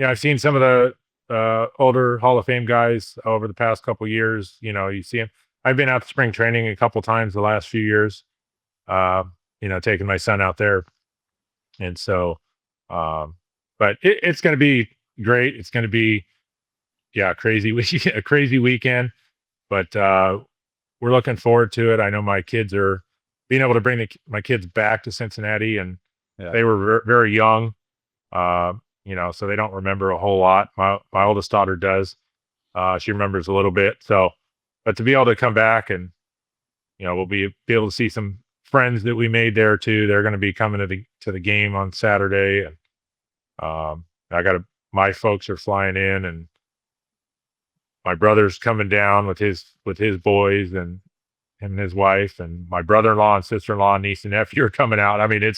Speaker 4: I've seen some of the older Hall of Fame guys over the past couple of years. You see them. I've been out to spring training a couple times the last few years, taking my son out there. And so, but it's going to be great. It's going to be, a crazy weekend, but we're looking forward to it. I know my kids are being able to bring my kids back to Cincinnati, and they were very young, so they don't remember a whole lot. My oldest daughter does. She remembers a little bit. So, but to be able to come back and, we'll be able to see some friends that we made there too. They're going to be coming to the game on Saturday. And my folks are flying in, and my brother's coming down with his boys and him and his wife, and my brother-in-law and sister-in-law, niece and nephew are coming out. I mean,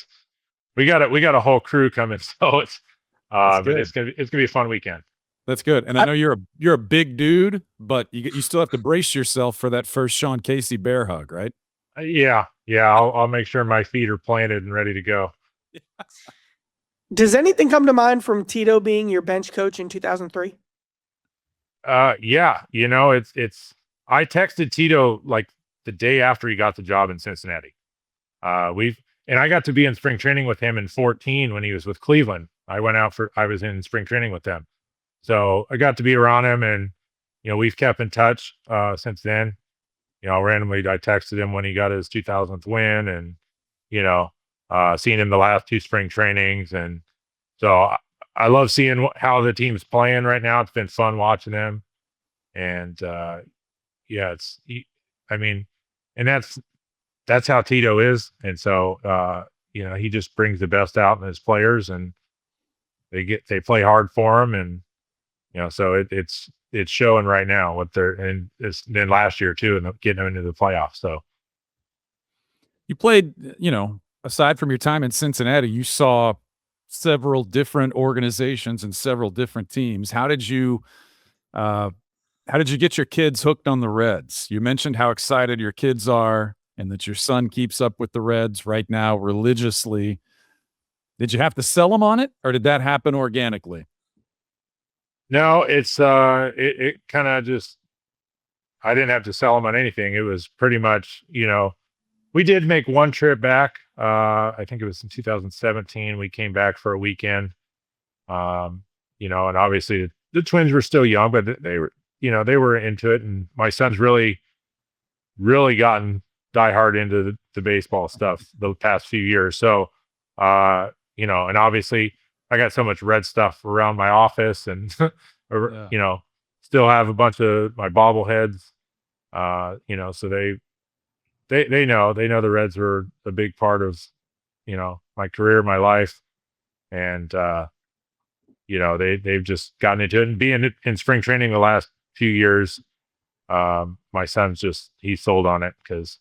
Speaker 4: we got a whole crew coming. So it's gonna be a fun weekend.
Speaker 1: That's good. And I know you're a big dude, but you still have to brace yourself for that first Sean Casey bear hug, right?
Speaker 4: Yeah. I'll make sure my feet are planted and ready to go.
Speaker 2: Does anything come to mind from Tito being your bench coach in 2003?
Speaker 4: Yeah. I texted Tito like the day after he got the job in Cincinnati. And I got to be in spring training with him in 2014 when he was with Cleveland. I was in spring training with them. So I got to be around him, and, we've kept in touch since then. Randomly I texted him when he got his 2000th win, and, seen him the last two spring trainings. And so I love seeing how the team's playing right now. It's been fun watching them. And, and that's how Tito is. And so, he just brings the best out in his players, and they play hard for him. And, so it's showing right now and then last year too, and getting them into the playoffs. So
Speaker 1: you played, aside from your time in Cincinnati, you saw several different organizations and several different teams. How did you get your kids hooked on the Reds? You mentioned how excited your kids are and that your son keeps up with the Reds right now religiously. Did you have to sell them on it, or did that happen organically?
Speaker 4: No, it's it kind of just, I didn't have to sell them on anything. It was pretty much, we did make one trip back. I think it was in 2017. We came back for a weekend. And obviously the twins were still young, but they were into it. And my son's really, really gotten diehard into the baseball stuff the past few years. So, and obviously I got so much Red stuff around my office, and still have a bunch of my bobbleheads. So they know the Reds were a big part of my career, my life, and they've just gotten into it. And being in spring training the last few years, my son's he's sold on it because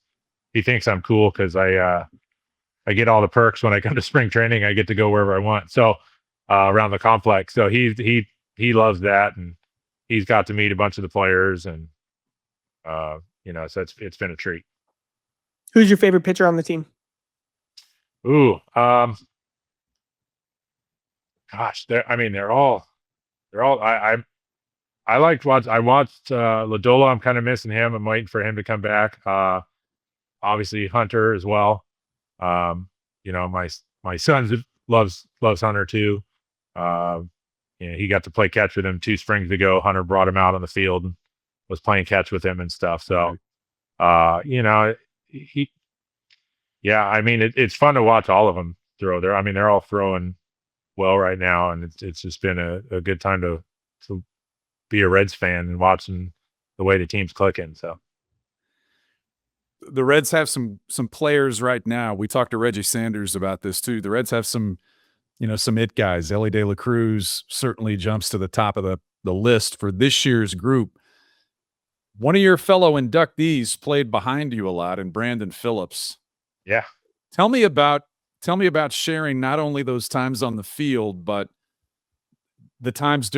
Speaker 4: he thinks I'm cool because I get all the perks when I come to spring training. I get to go wherever I want. So around the complex. So he loves that, and he's got to meet a bunch of the players, and so it's been a treat.
Speaker 2: Who's your favorite pitcher on the team?
Speaker 4: Ooh, gosh, they're all. I watched Ladola. I'm kind of missing him. I'm waiting for him to come back. Obviously Hunter as well. My son loves Hunter too. He got to play catch with him 2 springs ago. Hunter brought him out on the field and was playing catch with him and stuff. So, it's fun to watch all of them throw. They're all throwing well right now, and it's just been a good time to be a Reds fan and watching the way the team's clicking. So
Speaker 1: the Reds have some players right now. We talked to Reggie Sanders about this too. The Reds have some it guys. Ellie De La Cruz certainly jumps to the top of the list for this year's group. One of your fellow inductees played behind you a lot, in Brandon Phillips.
Speaker 4: Yeah.
Speaker 1: Tell me about sharing not only those times on the field, but the times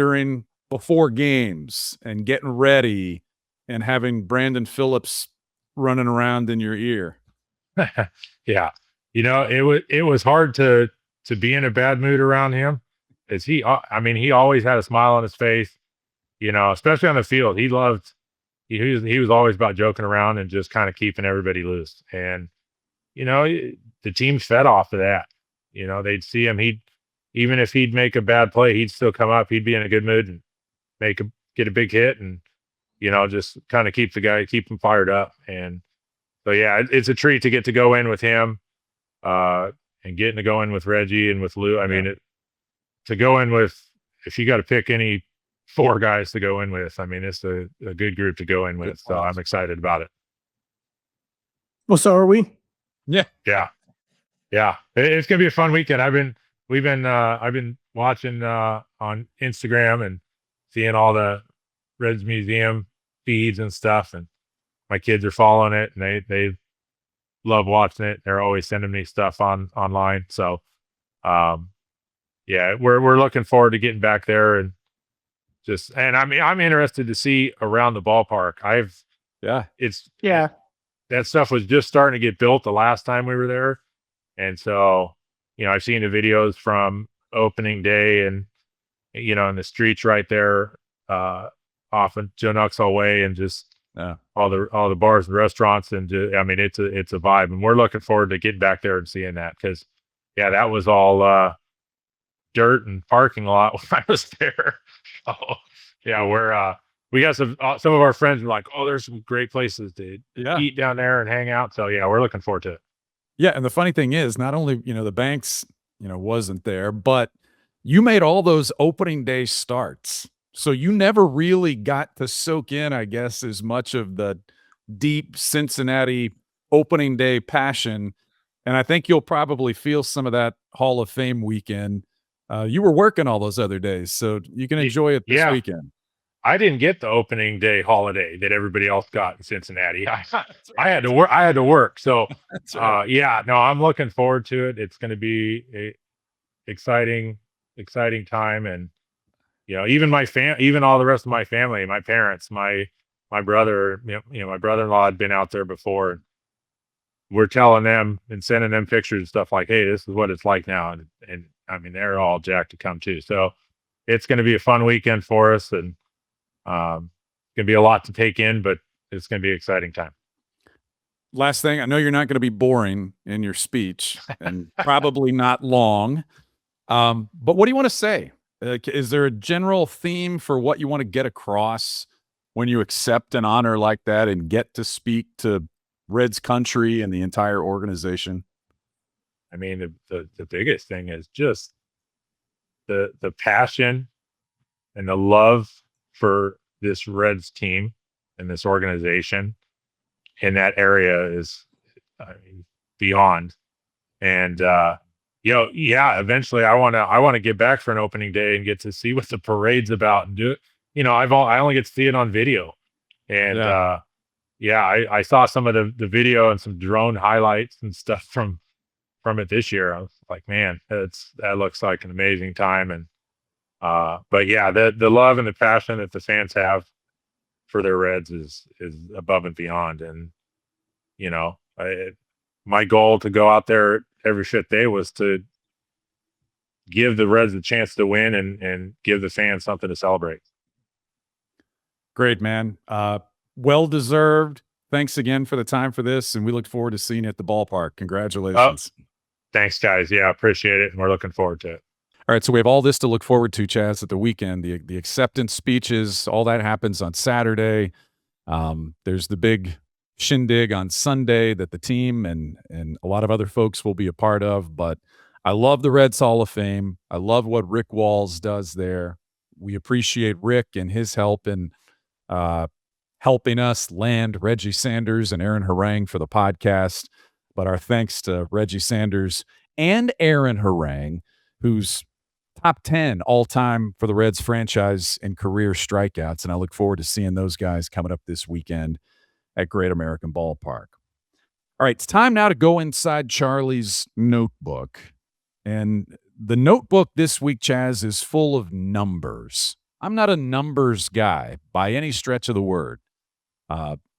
Speaker 1: before games and getting ready and having Brandon Phillips running around in your ear.
Speaker 4: Yeah. It was hard to be in a bad mood around him, because he always had a smile on his face, especially on the field. He was always about joking around and just kind of keeping everybody loose. And, the team fed off of that. They'd see him. Even if he'd make a bad play, he'd still come up. He'd be in a good mood and get a big hit, and, just kind of keep him fired up. And so, yeah, it's a treat to get to go in with him, and getting to go in with Reggie and with Lou. To go in with, if you got to pick any 4 guys to go in with, it's a good group to go in with. So I'm excited about it.
Speaker 2: Well, so are we.
Speaker 1: Yeah.
Speaker 4: It's gonna be a fun weekend. I've been watching on Instagram and seeing all the Reds Museum feeds and stuff, and my kids are following it, and they love watching it. They're always sending me stuff online. So we're looking forward to getting back there, and I'm interested to see around the ballpark. That stuff was just starting to get built the last time we were there. And so, I've seen the videos from opening day, and, in the streets right there, off of Joe Nuxhall Way, and just all the bars and restaurants. And it's a vibe, and we're looking forward to getting back there and seeing that. 'Cause that was all, dirt and parking lot when I was there. So we got some of our friends were like, oh, there's some great places to eat down there and hang out. So we're looking forward to it.
Speaker 1: Yeah, and the funny thing is, not only the Banks wasn't there, but you made all those opening day starts, so you never really got to soak in, I guess, as much of the deep Cincinnati opening day passion. And I think you'll probably feel some of that Hall of Fame weekend. You were working all those other days, so you can enjoy it this weekend.
Speaker 4: I didn't get the opening day holiday that everybody else got in Cincinnati. I had to work. So,
Speaker 1: right.
Speaker 4: I'm looking forward to it. It's going to be exciting time. And, even even all the rest of my family, my parents, my brother, my brother-in-law had been out there before. We're telling them and sending them pictures and stuff like, hey, this is what it's like now. And I mean, they're all jacked to come too. So it's going to be a fun weekend for us, and going to be a lot to take in, but it's going to be an exciting time.
Speaker 1: Last thing, I know you're not going to be boring in your speech and probably not long. But what do you want to say? Is there a general theme for what you want to get across when you accept an honor like that and get to speak to Reds country and the entire organization?
Speaker 4: I mean, the biggest thing is just the passion and the love for this Reds team and this organization in that area is, I mean, beyond. And eventually I want to get back for an opening day and get to see what the parade's about and do it. I only get to see it on video. And I saw some of the video and some drone highlights and stuff from it this year. I was like, man, that looks like an amazing time. And but yeah, the love and the passion that the fans have for their Reds is above and beyond. And my goal to go out there every fifth day was to give the Reds a chance to win and give the fans something to celebrate.
Speaker 1: Great, man. Well deserved. Thanks again for the time for this, and we look forward to seeing you at the ballpark. Congratulations.
Speaker 4: Thanks, guys. Yeah, appreciate it, and we're looking forward to it.
Speaker 1: All right, so we have all this to look forward to, Chaz, at the weekend. The acceptance speeches, all that happens on Saturday. There's the big shindig on Sunday that the team and a lot of other folks will be a part of. But I love the Reds Hall of Fame. I love what Rick Walls does there. We appreciate Rick and his help in helping us land Reggie Sanders and Aaron Harang for the podcast. But our thanks to Reggie Sanders and Aaron Harang, who's top 10 all-time for the Reds franchise in career strikeouts. And I look forward to seeing those guys coming up this weekend at Great American Ballpark. All right, it's time now to go inside Charlie's notebook. And the notebook this week, Chaz, is full of numbers. I'm not a numbers guy by any stretch of the word.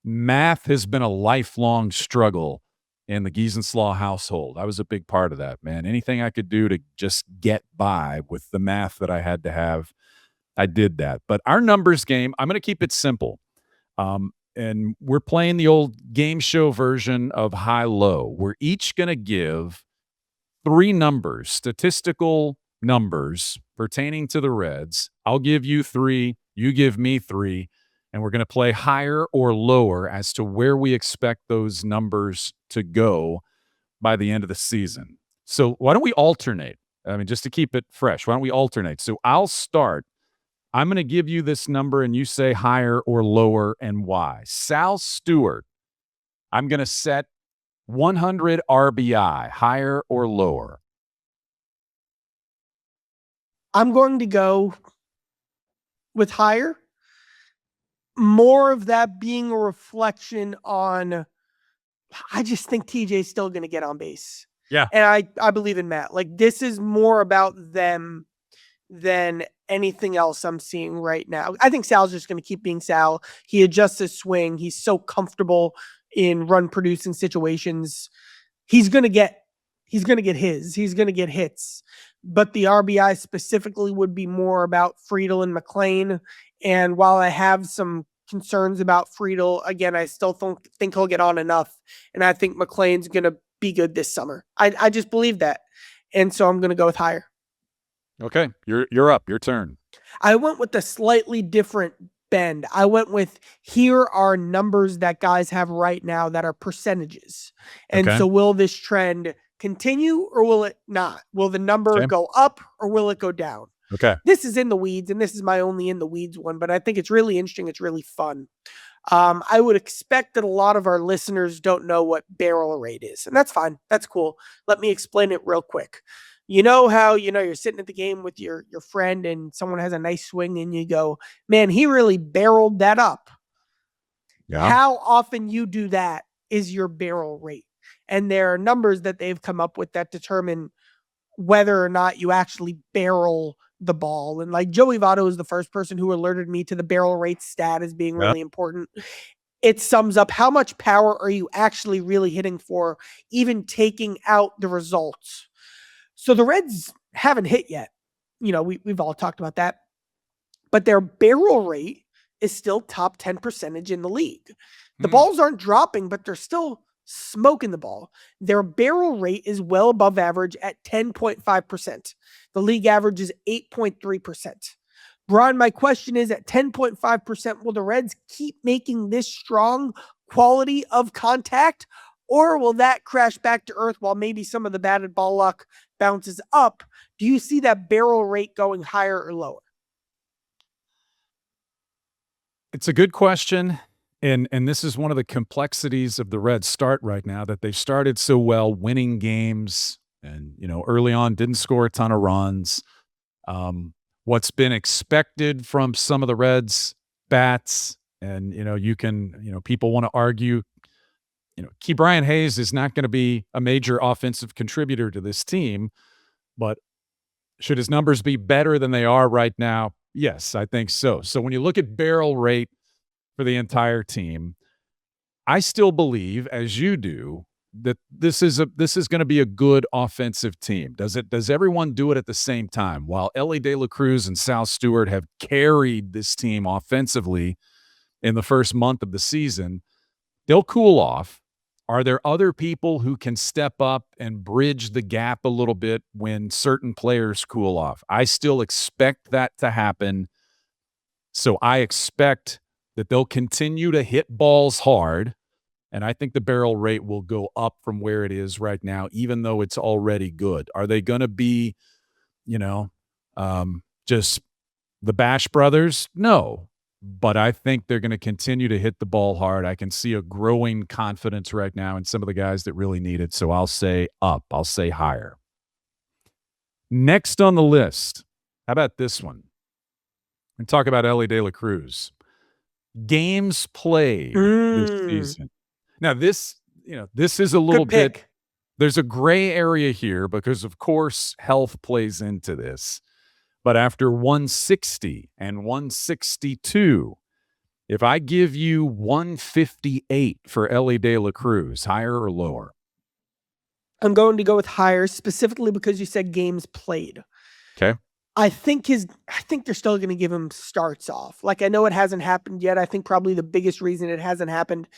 Speaker 1: Math has been a lifelong struggle in the Giesenslaw household. I was a big part of that, man. Anything I could do to just get by with the math that I had to have, I did that. But our numbers game, I'm going to keep it simple. And we're playing the old game show version of high-low. We're each going to give 3 numbers, statistical numbers pertaining to the Reds. I'll give you 3, you give me 3, and we're going to play higher or lower as to where we expect those numbers to go by the end of the season. So why don't we alternate? I mean, just to keep it fresh, why don't we alternate? So I'll start. I'm going to give you this number, and you say higher or lower and why. Sal Stewart, I'm going to set 100 RBI, higher or lower?
Speaker 2: I'm going to go with higher. More of that being a reflection on, I just think TJ's still going to get on base.
Speaker 1: Yeah.
Speaker 2: And I believe in Matt. Like, this is more about them than anything else I'm seeing right now. I think Sal's just going to keep being Sal. He adjusts his swing. He's so comfortable in run producing situations. He's going to get his. He's going to get hits. But the RBI specifically would be more about Friedel and McLean. And while I have some concerns about Friedel, again, I still think he'll get on enough. And I think McLean's going to be good this summer. I just believe that. And so I'm going to go with higher.
Speaker 1: Okay, you're up. Your turn.
Speaker 2: I went with a slightly different bend. I went with, here are numbers that guys have right now that are percentages. And
Speaker 1: Okay.
Speaker 2: so will this trend continue or will it not? Will the number go up or will it go down?
Speaker 1: Okay.
Speaker 2: This is in the weeds, and this is my only in the weeds one, but I think it's really interesting. It's really fun. I would expect that a lot of our listeners don't know what barrel rate is, and that's fine. That's cool. Let me explain it real quick. You know how, you're sitting at the game with your friend and someone has a nice swing and you go, man, he really barreled that up.
Speaker 1: Yeah.
Speaker 2: How often you do that is your barrel rate. And there are numbers that they've come up with that determine whether or not you actually barrel the ball. And like Joey Votto is the first person who alerted me to the barrel rate stat as being really important. It sums up how much power are you actually really hitting for, even taking out the results. So the Reds haven't hit yet. We've all talked about that. But their barrel rate is still top 10 percentage in the league. The balls aren't dropping, but they're still smoking the ball. Their barrel rate is well above average at 10.5%. The league average is 8.3%. Brian, my question is, at 10.5%, will the Reds keep making this strong quality of contact, or will that crash back to earth while maybe some of the batted ball luck bounces up? Do you see that barrel rate going higher or lower?
Speaker 1: It's a good question. And this is one of the complexities of the Reds start right now, that they've started so well, winning games, and, early on didn't score a ton of runs. What's been expected from some of the Reds bats, and, people want to argue, Key Brian Hayes is not going to be a major offensive contributor to this team, but should his numbers be better than they are right now? Yes, I think so. So when you look at barrel rate for the entire team, I still believe, as you do, that this is going to be a good offensive team. Does everyone do it at the same time? While Elly De La Cruz and Sal Stewart have carried this team offensively in the first month of the season, they'll cool off. Are there other people who can step up and bridge the gap a little bit when certain players cool off? I still expect that to happen. So I expect that they'll continue to hit balls hard, and I think the barrel rate will go up from where it is right now, even though it's already good. Are they going to be, just the Bash Brothers? No. But I think they're going to continue to hit the ball hard. I can see a growing confidence right now in some of the guys that really need it. So I'll say up. I'll say higher. Next on the list, how about this one? And talk about Elly De La Cruz. Games played this season. Now, this is a little bit, there's a gray area here because, of course, health plays into this. But after 160 and 162, if I give you 158 for Elly De La Cruz, higher or lower?
Speaker 2: I'm going to go with higher, specifically because you said games played.
Speaker 1: Okay.
Speaker 2: I think they're still going to give him starts off. Like, I know it hasn't happened yet. I think probably the biggest reason it hasn't happened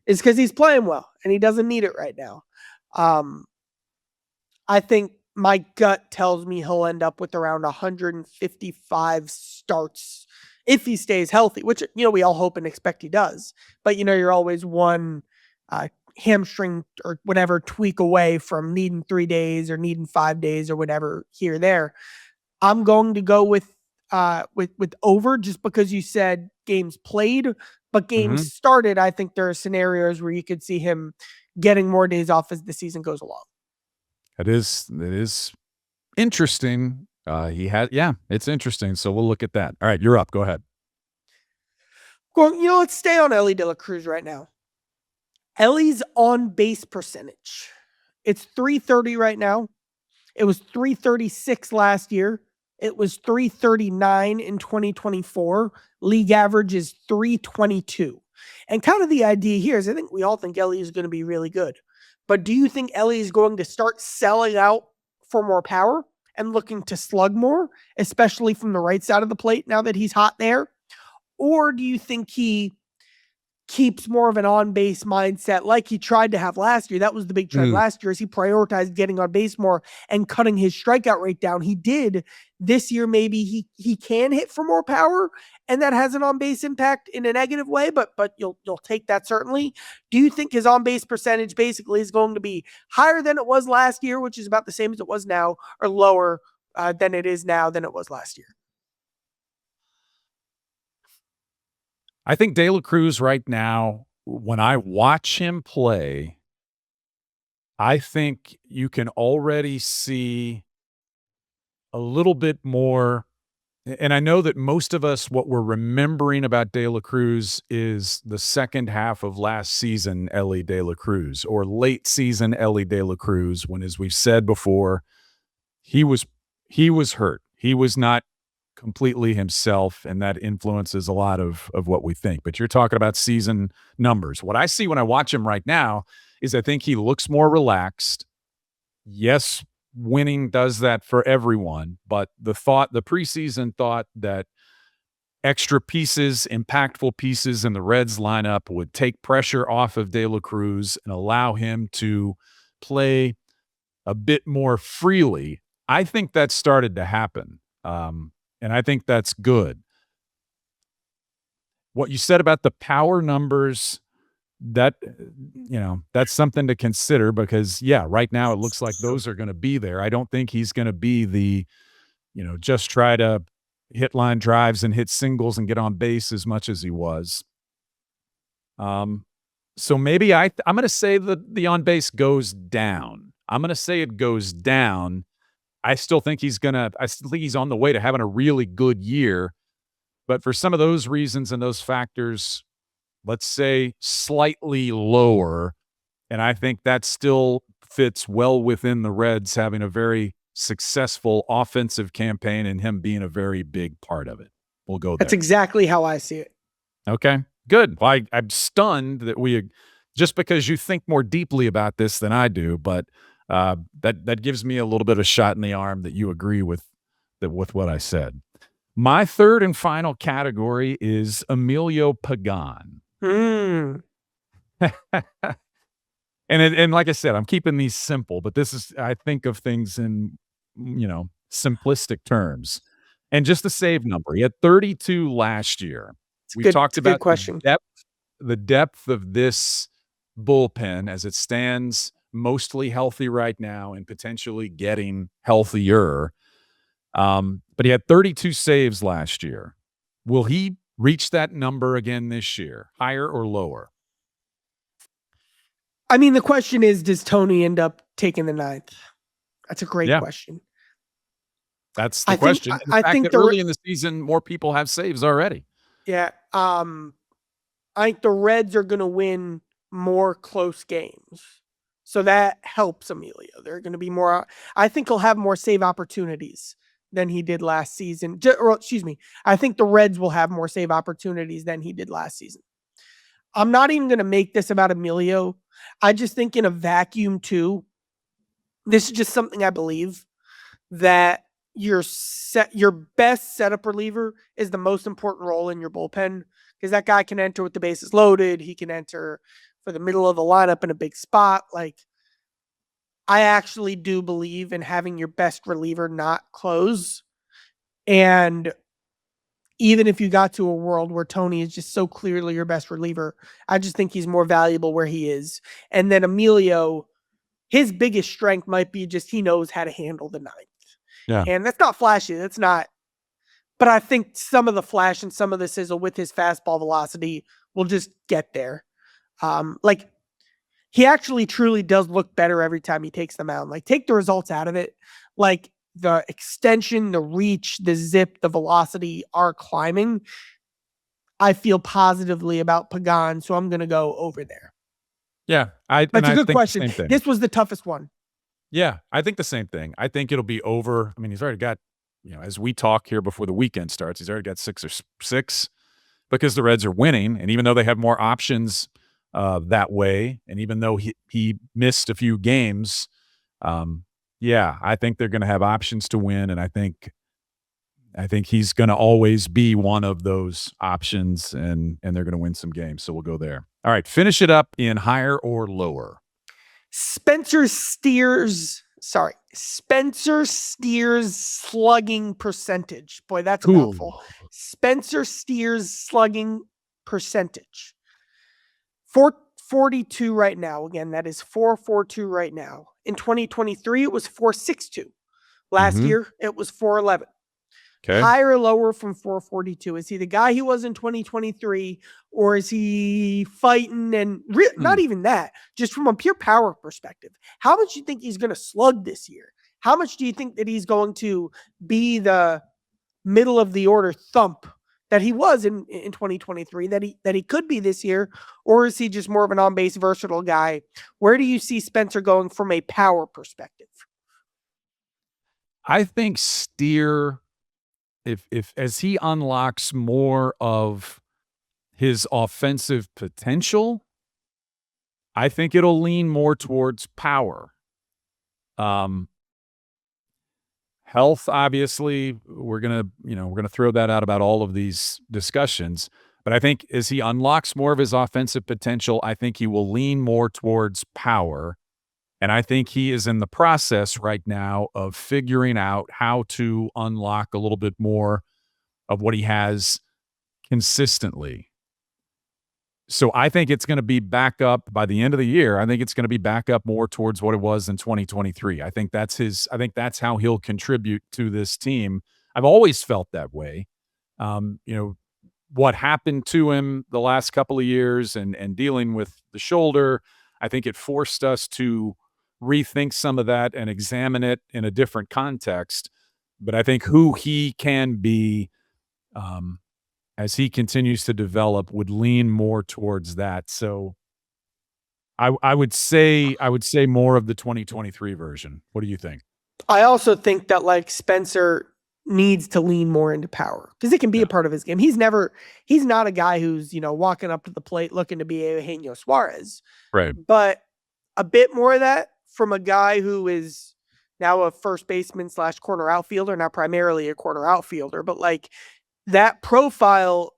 Speaker 2: is because he's playing well and he doesn't need it right now. I think my gut tells me he'll end up with around 155 starts if he stays healthy, which, we all hope and expect he does. But, you're always one hamstring or whatever tweak away from needing 3 days or needing 5 days or whatever here or there. I'm going to go with over, just because you said games played, but games started. I think there are scenarios where you could see him getting more days off as the season goes along.
Speaker 1: It is interesting. It's interesting. So we'll look at that. All right, you're up. Go ahead.
Speaker 2: Well, let's stay on Elly De La Cruz right now. Elly's on base percentage, it's 330 right now. It was 336 last year. It was 339 in 2024. League average is 322. And kind of the idea here is, I think we all think Elly is going to be really good. But do you think Elly is going to start selling out for more power and looking to slug more, especially from the right side of the plate now that he's hot there? Or do you think he keeps more of an on-base mindset like he tried to have last year? That was the big trend last year, is he prioritized getting on base more and cutting his strikeout rate down. He did. This year, maybe he can hit for more power, and that has an on-base impact in a negative way, but you'll take that certainly. Do you think his on-base percentage basically is going to be higher than it was last year, which is about the same as it was now, or lower than it is now than it was last year?
Speaker 1: I think De La Cruz right now, when I watch him play, I think you can already see a little bit more. And I know that most of us, what we're remembering about De La Cruz is the second half of last season, Elly De La Cruz, or late season Elly De La Cruz, when, as we've said before, he was hurt. He was not completely himself, and that influences a lot of what we think. But you're talking about season numbers. What I see when I watch him right now is I think he looks more relaxed. Yes, winning does that for everyone, but the preseason thought that extra pieces, impactful pieces in the Reds lineup would take pressure off of De La Cruz and allow him to play a bit more freely. I think that started to happen. And I think that's good. What you said about the power numbers, that's something to consider because, right now it looks like those are going to be there. I don't think he's going to be the, just try to hit line drives and hit singles and get on base as much as he was. So maybe I'm going to say that the on base goes down. I'm going to say it goes down. I still think he's on the way to having a really good year. But for some of those reasons and those factors, let's say slightly lower. And I think that still fits well within the Reds having a very successful offensive campaign and him being a very big part of it. We'll go there.
Speaker 2: That's exactly how I see it.
Speaker 1: Okay, good. Well, I'm stunned that just because you think more deeply about this than I do, but that gives me a little bit of shot in the arm that you agree with what I said. My third and final category is Emilio Pagan. And like I said, I'm keeping these simple, but I think of things in, simplistic terms. And just the save number, he had 32 last year. We talked about the depth of this bullpen as it stands, mostly healthy right now and potentially getting healthier. But he had 32 saves last year. Will he reach that number again this year, higher or lower?
Speaker 2: I mean, the question is, does Tony end up taking the 9th? That's a great question.
Speaker 1: That's the question. I think early in the season, more people have saves already.
Speaker 2: Yeah. I think the Reds are going to win more close games. So that helps Emilio. They're going to be more, I think he'll have more save opportunities than he did last season. I think the Reds will have more save opportunities than he did last season. I'm not even going to make this about Emilio. I just think in a vacuum too, this is just something I believe, that your best setup reliever is the most important role in your bullpen, because that guy can enter with the bases loaded. He can enter for the middle of the lineup in a big spot. Like, I actually do believe in having your best reliever not close. And even if you got to a world where Tony is just so clearly your best reliever, I just think he's more valuable where he is. And then Emilio, his biggest strength might be just he knows how to handle the 9th.
Speaker 1: Yeah.
Speaker 2: And that's not flashy. That's not. But I think some of the flash and some of the sizzle with his fastball velocity will just get there. He actually truly does look better every time he takes the mound. Like, take the results out of it. Like, the extension, the reach, the zip, the velocity are climbing. I feel positively about Pagan, so I'm going to go over there.
Speaker 1: Yeah.
Speaker 2: That's a good question. This was the toughest one.
Speaker 1: Yeah, I think the same thing. I think it'll be over. I mean, he's already got, as we talk here before the weekend starts, he's already got 6 because the Reds are winning. And even though they have more options that way, and even though he missed a few games, I think they're going to have options to win. And I think he's going to always be one of those options, and they're going to win some games. So we'll go there. All right, finish it up in higher or lower.
Speaker 2: Spencer Steers slugging percentage. Boy, that's a mouthful. Spencer Steers slugging percentage. 442 right now. Again, that is 442 right now. In 2023, it was 462. Last year, it was 411.
Speaker 1: Okay.
Speaker 2: Higher or lower from 442? Is he the guy he was in 2023, or is he fighting and not even that, just from a pure power perspective? How much do you think he's going to slug this year? How much do you think that he's going to be the middle of the order thump that he was in 2023, that he could be this year? Or is he just more of an on-base versatile guy? Where do you see Spencer going from a power perspective?
Speaker 1: I think Steer, if as he unlocks more of his offensive potential, I think it'll lean more towards power. Health, obviously, we're gonna throw that out about all of these discussions. But I think as he unlocks more of his offensive potential, I think he will lean more towards power. And I think he is in the process right now of figuring out how to unlock a little bit more of what he has consistently. So I think it's going to be back up by the end of the year. I think it's going to be back up more towards what it was in 2023. I think that's how he'll contribute to this team. I've always felt that way. What happened to him the last couple of years and dealing with the shoulder, I think it forced us to rethink some of that and examine it in a different context. But I think who he can be, as he continues to develop, would lean more towards that. So I would say more of the 2023 version. What do you think?
Speaker 2: I also think that like Spencer needs to lean more into power because it can be a part of his game. He's not a guy who's, walking up to the plate looking to be Eugenio Suarez.
Speaker 1: Right.
Speaker 2: But a bit more of that from a guy who is now a first baseman / corner outfielder, not primarily a corner outfielder, but like that profile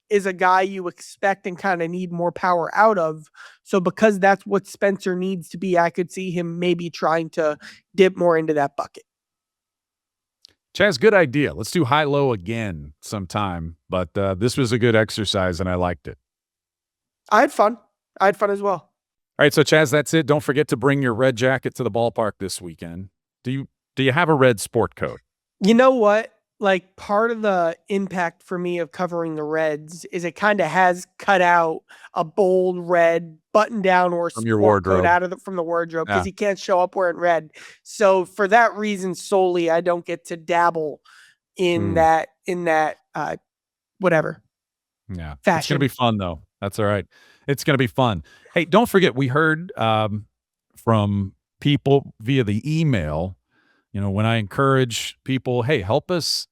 Speaker 2: is a guy you expect and kind of need more power out of. So because that's what Spencer needs to be, I could see him maybe trying to dip more into that bucket.
Speaker 1: Chaz, good idea. Let's do high-low again sometime. But this was a good exercise, and I liked it.
Speaker 2: I had fun as well.
Speaker 1: All right, so Chaz, that's it. Don't forget to bring your red jacket to the ballpark this weekend. Do you have a red sport coat?
Speaker 2: You know what? Like part of the impact for me of covering the Reds is it kind of has cut out a bold red button down or
Speaker 1: from your
Speaker 2: sport
Speaker 1: wardrobe
Speaker 2: coat from the wardrobe because he can't show up wearing red. So for that reason solely, I don't get to dabble in that whatever.
Speaker 1: Yeah,
Speaker 2: fashion.
Speaker 1: It's gonna be fun though. That's all right. It's gonna be fun. Hey, don't forget we heard from people via the email. When I encourage people, hey, help us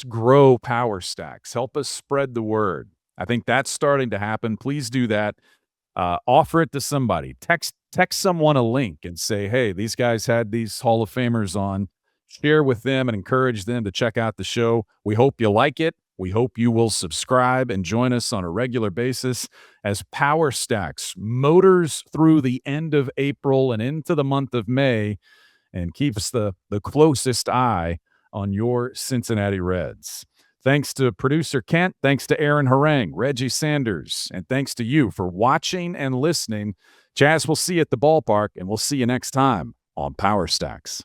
Speaker 1: grow Power Stacks, help us spread the word. I think that's starting to happen. Please do that. Offer it to somebody. Text someone a link and say, hey, these guys had these Hall of Famers on. Share with them and encourage them to check out the show. We hope you like it. We hope you will subscribe and join us on a regular basis as Power Stacks motors through the end of April and into the month of May, and keeps the closest eye on your Cincinnati Reds. Thanks to producer Kent, thanks to Aaron Harang, Reggie Sanders, and thanks to you for watching and listening. Chaz, we'll see you at the ballpark, and we'll see you next time on Power Stacks.